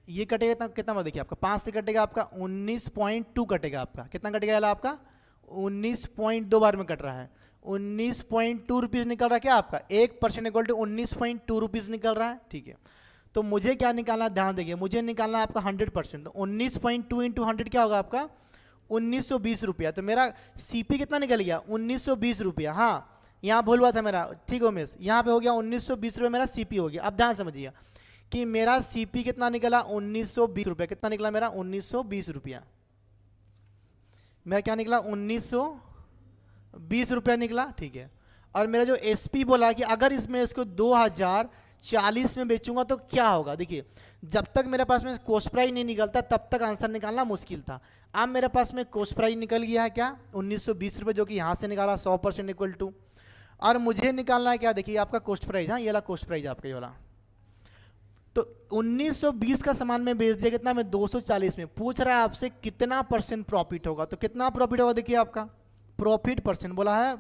ये कटेगा कितना कितना, देखिए आपका 5 से कटेगा आपका 19.2 कटेगा आपका, कितना कटेगा आपका 19.2 बार में कट रहा है, 19.2 रुपीज़ निकल रहा है क्या आपका, 1% इक्वल टू 19.2 रुपीज़ निकल रहा है। ठीक है, तो मुझे क्या निकालना, ध्यान देखिए मुझे निकालना आपका 100%, तो 19.2 इंटू 100 क्या होगा आपका 1920 रुपया, तो मेरा सीपी कितना निकल गया 1920 रुपया। हाँ यहाँ भूल हुआ था मेरा, ठीक हो मिस, यहाँ पे हो गया 1920 रुपये मेरा सीपी हो गया। अब ध्यान समझिए कि मेरा सीपी कितना निकला 1920 रुपया, कितना निकला मेरा 1920 रुपया, मेरा क्या निकला 1920 रुपया निकला। ठीक है, और मेरा जो एसपी बोला कि अगर इसमें इसको 2040 में बेचूंगा तो क्या होगा, देखिए जब तक मेरे पास में कॉस्ट प्राइस नहीं निकलता तब तक आंसर निकालना मुश्किल था। अब मेरे पास में कॉस्ट प्राइस निकल गया है क्या 1920 रुपये, जो कि यहाँ से निकाला 100% इक्वल टू, और मुझे निकालना है क्या, देखिए आपका कॉस्ट प्राइस, हाँ ये वाला कॉस्ट प्राइस आपका ये वाला, तो 1920 का सामान में बेच दिया कितना में 240 में, पूछ रहा है आपसे कितना परसेंट प्रॉफिट होगा, तो कितना प्रॉफिट होगा, देखिए आपका प्रॉफिट परसेंट बोला है,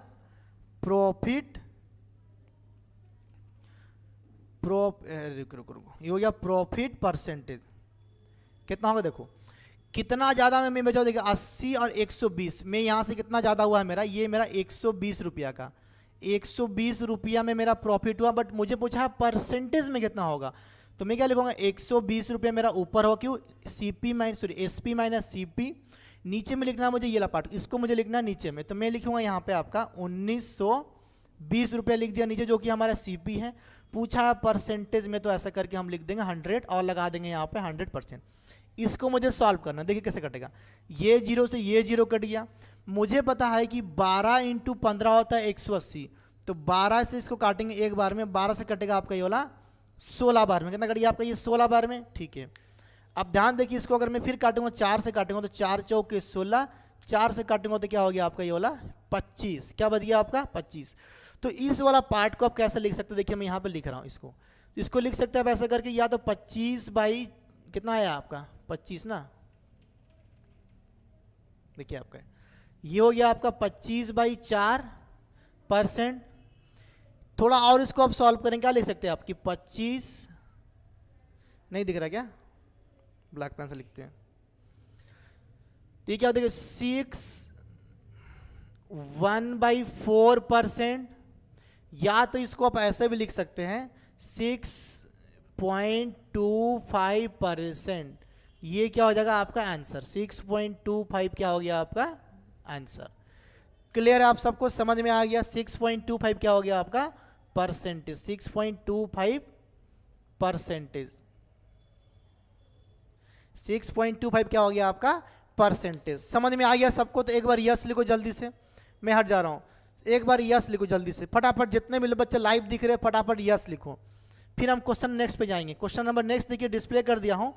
प्रॉफिट ये हो गया प्रॉफिट परसेंटेज, कितना होगा देखो कितना ज़्यादा मैं बेचा, देखिए 80 और 120 में, यहाँ से कितना ज़्यादा हुआ है मेरा, ये मेरा 120 रुपया का, 120 रुपया में मेरा प्रॉफिट हुआ, बट मुझे पूछा है परसेंटेज में कितना होगा, तो मैं क्या लिखूंगा 120 रुपया मेरा ऊपर हो, क्यों CP minus sorry SP minus CP, नीचे में लिखना मुझे ये ला पार्ट, इसको मुझे लिखना नीचे में, तो मैं लिखूंगा यहाँ पे आपका 1920 रुपया लिख दिया नीचे, जो कि हमारा सीपी है। पूछा परसेंटेज में तो ऐसा करके हम लिख देंगे 100 और लगा देंगे यहाँ पे 100%। इसको मुझे सॉल्व करना, देखिए कैसे कटेगा, ये जीरो से ये जीरो कट गया, मुझे पता है कि 12 इंटू 15 होता है 180, तो 12 से इसको काटेंगे एक बार में, 12 से कटेगा आपका ये वाला 16 बार में, कितना कट गया आपका ये 16 बार में। ठीक है, अब ध्यान देखिए इसको अगर मैं फिर काटूंगा 4 से काटूंगा तो 4 चौके 16, 4 से काटूंगा तो क्या हो गया आपका ये वाला 25, क्या बच गया आपका 25। तो इस वाला पार्ट को आप कैसे लिख सकते हैं, देखिए मैं यहाँ पे लिख रहा हूँ इसको लिख सकते हैं ऐसा करके, या तो 25 बाई कितना आया आपका 25 ना, देखिए आपका ये हो गया आपका 25/4%। थोड़ा और इसको आप सॉल्व करें, क्या लिख सकते हैं आप कि 25 नहीं दिख रहा क्या, ब्लैक पेन से लिखते हैं, तो ये क्या देखिए 6 1/4%, या तो इसको आप ऐसे भी लिख सकते हैं 6.25%। ये क्या हो जाएगा आपका आंसर, 6.25 क्या हो गया आपका आंसर। क्लियर है आप सबको, समझ में आ गया। 6.25 क्या हो गया आपका परसेंटेज, 6.25 परसेंटेज, 6.25 क्या हो गया आपका परसेंटेज। समझ में आ गया सबको। तो एक बार यस लिखो जल्दी से, मैं हट जा रहा हूँ। एक बार यस लिखो जल्दी से फटाफट, जितने भी बच्चे लाइव दिख रहे हैं फटाफट यस लिखो, फिर हम क्वेश्चन नेक्स्ट पे जाएंगे। क्वेश्चन नंबर नेक्स्ट देखिए डिस्प्ले कर दिया हूँ,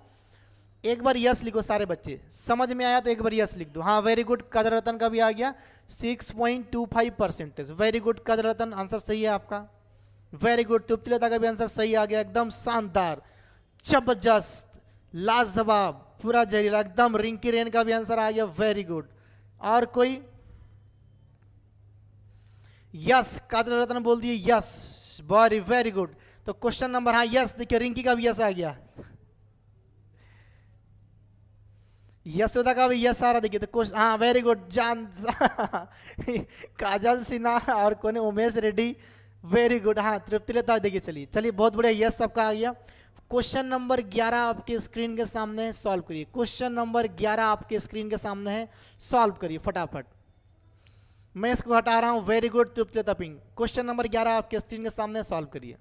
एक बार यस लिखो सारे बच्चे। समझ में आया तो एक बार यस लिख दो। हाँ वेरी गुड, काजल रतन का भी आ गया 6.25 परसेंटेज। वेरी गुड काजल रतन, आंसर सही है आपका। वेरी गुड, तृप्तिलता का भी आंसर सही आ गया, एकदम शानदार, जबरदस्त, लाजवाब, पूरा जहरीला एकदम। रिंकी रेन का भी आंसर आ गया, वेरी गुड। और कोई? यस, काजल रतन बोल दिए यस, वेरी वेरी गुड। तो क्वेश्चन नंबर, हाँ यस, देखिए रिंकी का भी यस आ गया, यशोदा का भी यस आ रहा, देखिए। तो क्वेश्चन, हाँ वेरी गुड जान काजल सिन्हा और कौन, उमेश रेड्डी, वेरी गुड। हाँ तृप्तिलता, देखिए चलिए चलिए बहुत बढ़िया, यस सबका आ गया। क्वेश्चन नंबर 11 आपके स्क्रीन के सामने है, सॉल्व करिए। क्वेश्चन नंबर 11 आपके स्क्रीन के सामने है, सॉल्व करिए फटाफट। मैं इसको हटा रहा हूं, very good Triptilata Ping. Question number 11 आपके स्क्रीन के सामने, सॉल्व करिए।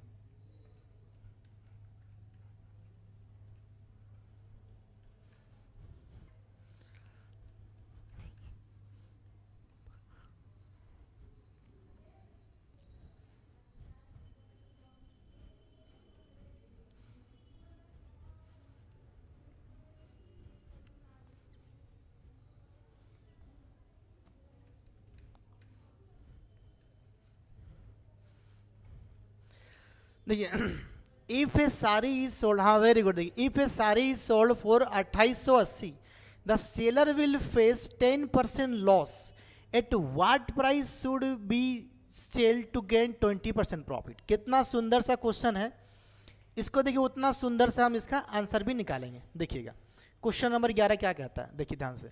देखिए if a sari is sold, हाँ वेरी गुड, देखिए if a sari is sold for 2880, the seller will face 10% loss, at what price should be sell to gain 20% profit. कितना सुंदर सा क्वेश्चन है, इसको देखिए उतना सुंदर सा हम इसका आंसर भी निकालेंगे। देखिएगा क्वेश्चन नंबर 11 क्या कहता है, देखिए ध्यान से।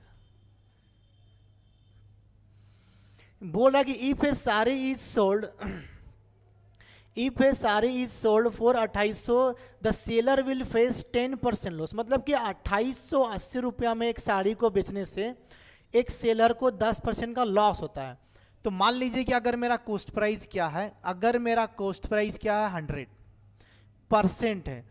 बोला कि if a sari is sold, if a sari is sold for 2800, the seller will face 10% loss. मतलब कि 2880 रुपया में एक साड़ी को बेचने से एक सेलर को 10% का लॉस होता है। तो मान लीजिए कि अगर मेरा कॉस्ट प्राइस क्या है, अगर मेरा कॉस्ट प्राइस क्या है 100% है,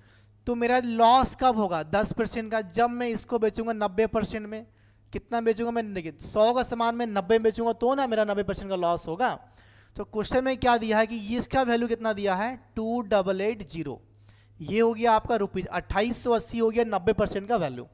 तो मेरा लॉस कब होगा 10% का, जब मैं इसको बेचूंगा 90% में। कितना बेचूंगा मैं, देखिए 100 का सामान में 90 में बेचूंगा तो ना मेरा 90% का लॉस होगा। तो क्वेश्चन में क्या दिया है कि ये इसका वैल्यू कितना दिया है 2880, ये हो गया आपका रुपीज 2880 हो गया 90% का वैल्यू।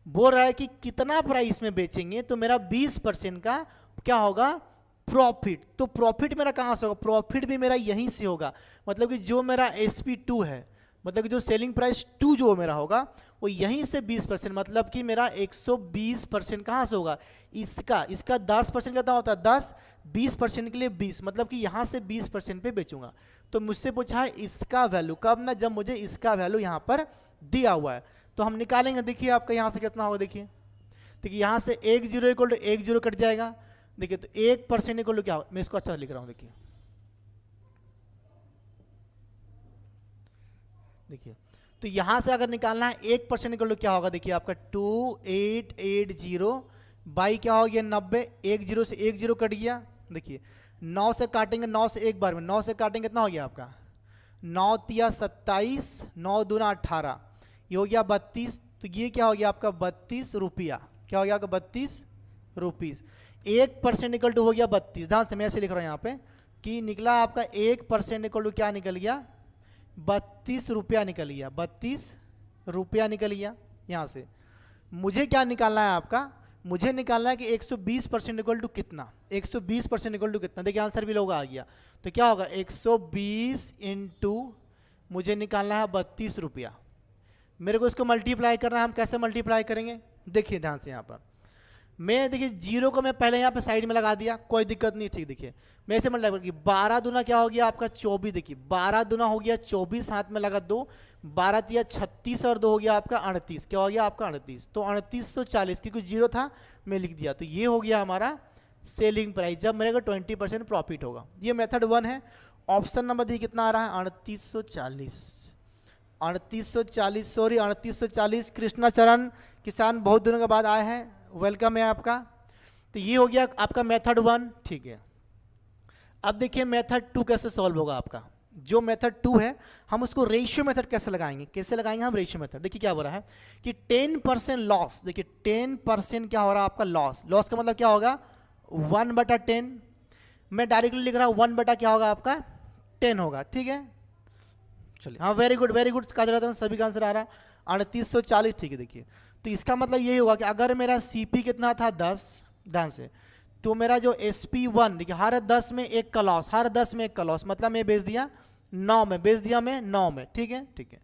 बोल रहा है कि कितना प्राइस में बेचेंगे तो मेरा 20% का क्या होगा प्रॉफिट। तो प्रॉफिट मेरा कहाँ से होगा, प्रॉफिट भी मेरा यहीं से होगा। मतलब कि जो मेरा SP2 है, मतलब कि जो सेलिंग प्राइस 2 जो मेरा होगा वो यहीं से 20%, मतलब कि मेरा 120% कहाँ से होगा, इसका 10% कितना होता है 10, 20% के लिए 20, मतलब कि यहाँ से 20% पे बेचूंगा। तो मुझसे पूछा है इसका वैल्यू कब ना, जब मुझे इसका वैल्यू यहाँ पर दिया हुआ है। तो हम निकालेंगे, देखिए आपका यहाँ से कितना होगा, देखिए यहाँ से 1 0 इक्वल टू 1 0 कट जाएगा। देखिए तो 1% इक्वल टू क्या होगा, मैं इसको अच्छा लिख रहा हूँ, देखिए तो यहां से अगर निकालना है 1% इक्वल टू क्या होगा, देखिए आपका 2880 बाई क्या हो गया 90, 1 0 से 1 0 कट गया। देखिए 9 से काटेंगे, 9 से एक बार में 9 से काटेंगे कितना हो गया आपका 9 तिया 27, 9 दूना 18, ये हो गया 32। तो ये क्या हो गया आपका 32 रुपया, क्या हो गया आपका 32 रुपीज। 1% इक्वल टू हो गया 32। ध्यान से मैं ऐसे लिख रहा हूँ यहाँ पे कि निकला आपका 1% इक्वल टू क्या निकल गया 32 रुपया निकल गया, 32 रुपया निकल गया। यहाँ से मुझे क्या निकालना है आपका, मुझे निकालना है कि 120% इक्वल टू कितना, 120% इक्वल टू कितना। देखिए आंसर भी लोग आ गया, तो क्या होगा 120 इंटू मुझे निकालना है 32 रुपया। मेरे को इसको मल्टीप्लाई करना है, हम कैसे मल्टीप्लाई करेंगे देखिए ध्यान से। यहाँ पर मैं देखिए 0 को मैं पहले यहाँ पे साइड में लगा दिया, कोई दिक्कत नहीं, ठीक। देखिए मैं ऐसे मल्टीप्लाई करूँगी, 12 दूना क्या हो गया आपका 24, देखिए 12 दूना हो गया 24, हाथ में लगा 2, 12 तिया 36 और 2 हो गया आपका 38, क्या हो गया आपका 38। तो 3840 क्योंकि 0 था मैं लिख दिया, तो ये हो गया हमारा सेलिंग प्राइस जब मेरे को 20% प्रॉफिट होगा। ये मेथड 1 है। ऑप्शन नंबर डी कितना आ रहा है 3840, 3840 सॉरी 3840। कृष्णाचरण किसान बहुत दिनों के बाद आए हैं, वेलकम है आपका। तो ये हो गया आपका मेथड 1, ठीक है। अब देखिए मेथड 2 कैसे सॉल्व होगा आपका। जो मेथड 2 है हम उसको रेशियो मेथड कैसे लगाएंगे, कैसे लगाएंगे हम रेशियो मेथड। देखिए क्या हो रहा है कि 10% लॉस, देखिए 10% क्या हो रहा है आपका लॉस। लॉस का मतलब क्या होगा 1/10। मैं डायरेक्टली लिख रहा हूँ 1 बटा क्या होगा आपका 10 होगा, ठीक है। चलिए हाँ वेरी गुड काजल, सभी का आंसर आ रहा है 3840, ठीक है। देखिए तो इसका मतलब यही होगा कि अगर मेरा CP कितना था 10, ध्यान से, तो मेरा जो SP1 देखिए हर 10 में एक का लॉस, हर 10 में एक का लॉस, मतलब मैं बेच दिया 9 में, बेच दिया मैं 9 में, ठीक है ठीक है।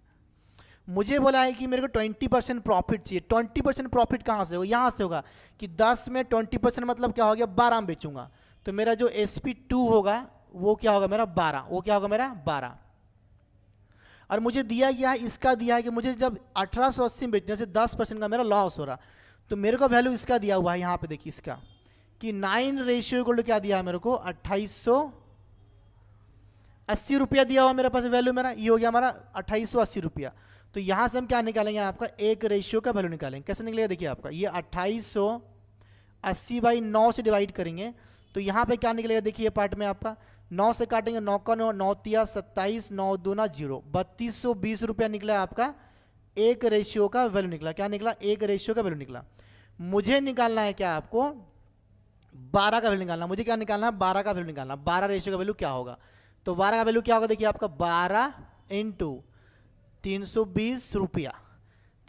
मुझे बोला है कि मेरे को 20% प्रॉफिट चाहिए। 20% प्रॉफिट कहाँ से होगा, यहाँ से होगा कि 10 में 20% मतलब क्या हो गया 12 में बेचूंगा। तो मेरा जो SP2 होगा वो क्या होगा मेरा 12, वो क्या होगा मेरा 12। और मुझे दिया गया है, इसका दिया है कि मुझे जब 1880 में बेचने से 10% का मेरा लॉस हो रहा, तो मेरे को वैल्यू इसका दिया हुआ है यहाँ पे देखिए इसका कि 9 रेशियो इक्वल टू क्या दिया है मेरे को 2880 रुपया दिया हुआ मेरे पास वैल्यू, मेरा ये हो गया हमारा 2880 रुपया। तो यहाँ से हम क्या निकालेंगे आपका एक रेशियो का वैल्यू निकालेंगे। कैसे निकलेगा देखिए आपका ये 2880/9 से डिवाइड करेंगे तो यहाँ पे क्या निकलेगा देखिए ये पार्ट में आपका 9 से काटेंगे 9 का 9, 9 तिया 27, 9 दूना 0, 3220 रुपया निकला आपका एक रेशियो का वैल्यू निकला। क्या निकला एक रेशियो का वैल्यू निकला। मुझे निकालना है क्या आपको 12 का वैल्यू निकालना। मुझे क्या निकालना है 12 का वैल्यू निकालना। 12 रेशियो का वैल्यू क्या होगा, तो 12 का वैल्यू क्या होगा देखिए आपका 12 × 320 रुपया।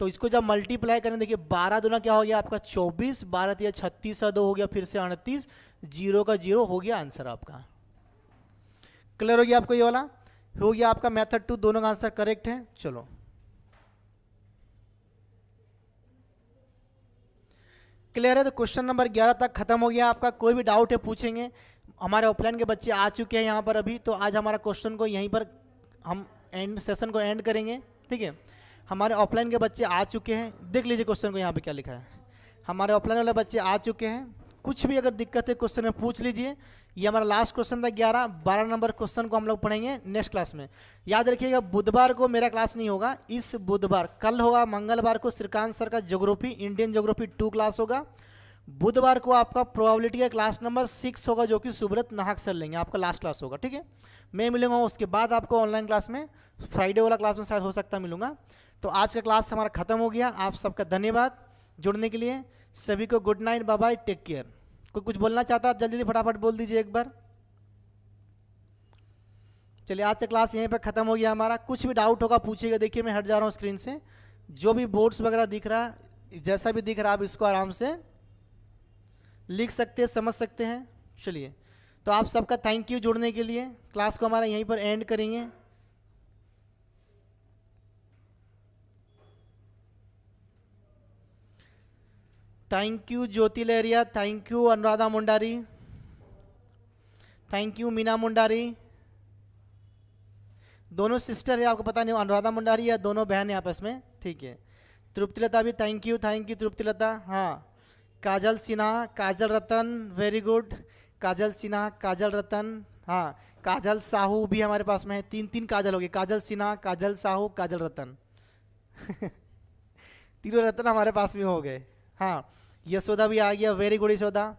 तो इसको जब मल्टीप्लाई करें देखिए 12 दूना क्या हो गया आपका 24, 12 तिया 36 2 हो गया फिर से 38, 0 का 0 हो गया आंसर आपका। क्लियर हो गया आपको, ये वाला हो गया आपका मेथड 2, दोनों का आंसर करेक्ट है। चलो क्लियर है। तो क्वेश्चन नंबर 11 तक खत्म हो गया आपका। कोई भी डाउट है पूछेंगे। हमारे ऑफलाइन के बच्चे आ चुके हैं यहाँ पर अभी, तो आज हमारा क्वेश्चन को यहीं पर हम एंड सेशन को एंड करेंगे, ठीक है। हमारे ऑफलाइन के बच्चे आ चुके हैं, देख लीजिए क्वेश्चन को यहाँ पे क्या लिखा है। हमारे ऑफलाइन वाले बच्चे आ चुके हैं, कुछ भी अगर दिक्कत है क्वेश्चन में पूछ लीजिए। ये हमारा लास्ट क्वेश्चन था 12 नंबर क्वेश्चन को हम लोग पढ़ेंगे नेक्स्ट क्लास में। याद रखिएगा बुधवार को मेरा क्लास नहीं होगा, इस बुधवार, कल होगा मंगलवार को श्रीकांत सर का ज्योग्राफी इंडियन ज्योग्राफी 2 क्लास होगा। बुधवार को आपका प्रोबेबिलिटी का क्लास नंबर 6 होगा जो कि सुब्रत नाहक सर लेंगे, आपका लास्ट क्लास होगा, ठीक है। मैं मिलूंगा उसके बाद आपको ऑनलाइन क्लास में, फ्राइडे वाला क्लास में शायद हो सकता है मिलूंगा। तो आज का क्लास हमारा खत्म हो गया। आप सबका धन्यवाद जुड़ने के लिए। सभी को good night, bye bye, take care. कोई कुछ बोलना चाहता है जल्दी फटाफट बोल दीजिए एक बार। चलिए आज का क्लास यहीं पर खत्म हो गया हमारा। कुछ भी डाउट होगा पूछिएगा। देखिए मैं हट जा रहा हूँ स्क्रीन से, जो भी बोर्ड्स वगैरह दिख रहा है, जैसा भी दिख रहा है आप इसको आराम से लिख सकते हैं, समझ सकते हैं। चलिए तो आप सबका थैंक यू जुड़ने के लिए। क्लास को हमारा यहीं पर एंड करेंगे। Thank you Jyoti Lahariya, thank you Anuradha Mundari, thank you Meena Mundari. दोनों सिस्टर है, आपको पता नहीं अनुराधा मुंडारी या दोनों बहन है आपस में, ठीक है। तृप्ति लता भी थैंक यू तृप्ति लता। हाँ काजल सिन्हा, काजल रतन, वेरी गुड। काजल सिन्हा, काजल रतन, हाँ काजल साहू भी हमारे पास में है। 3 काजल हो गए, काजल सिन्हा, काजल साहू, काजल रतन। तीनों रतन हमारे पास में हो गए। हाँ यशोदा भी आ गया, वेरी गुड यशोदा।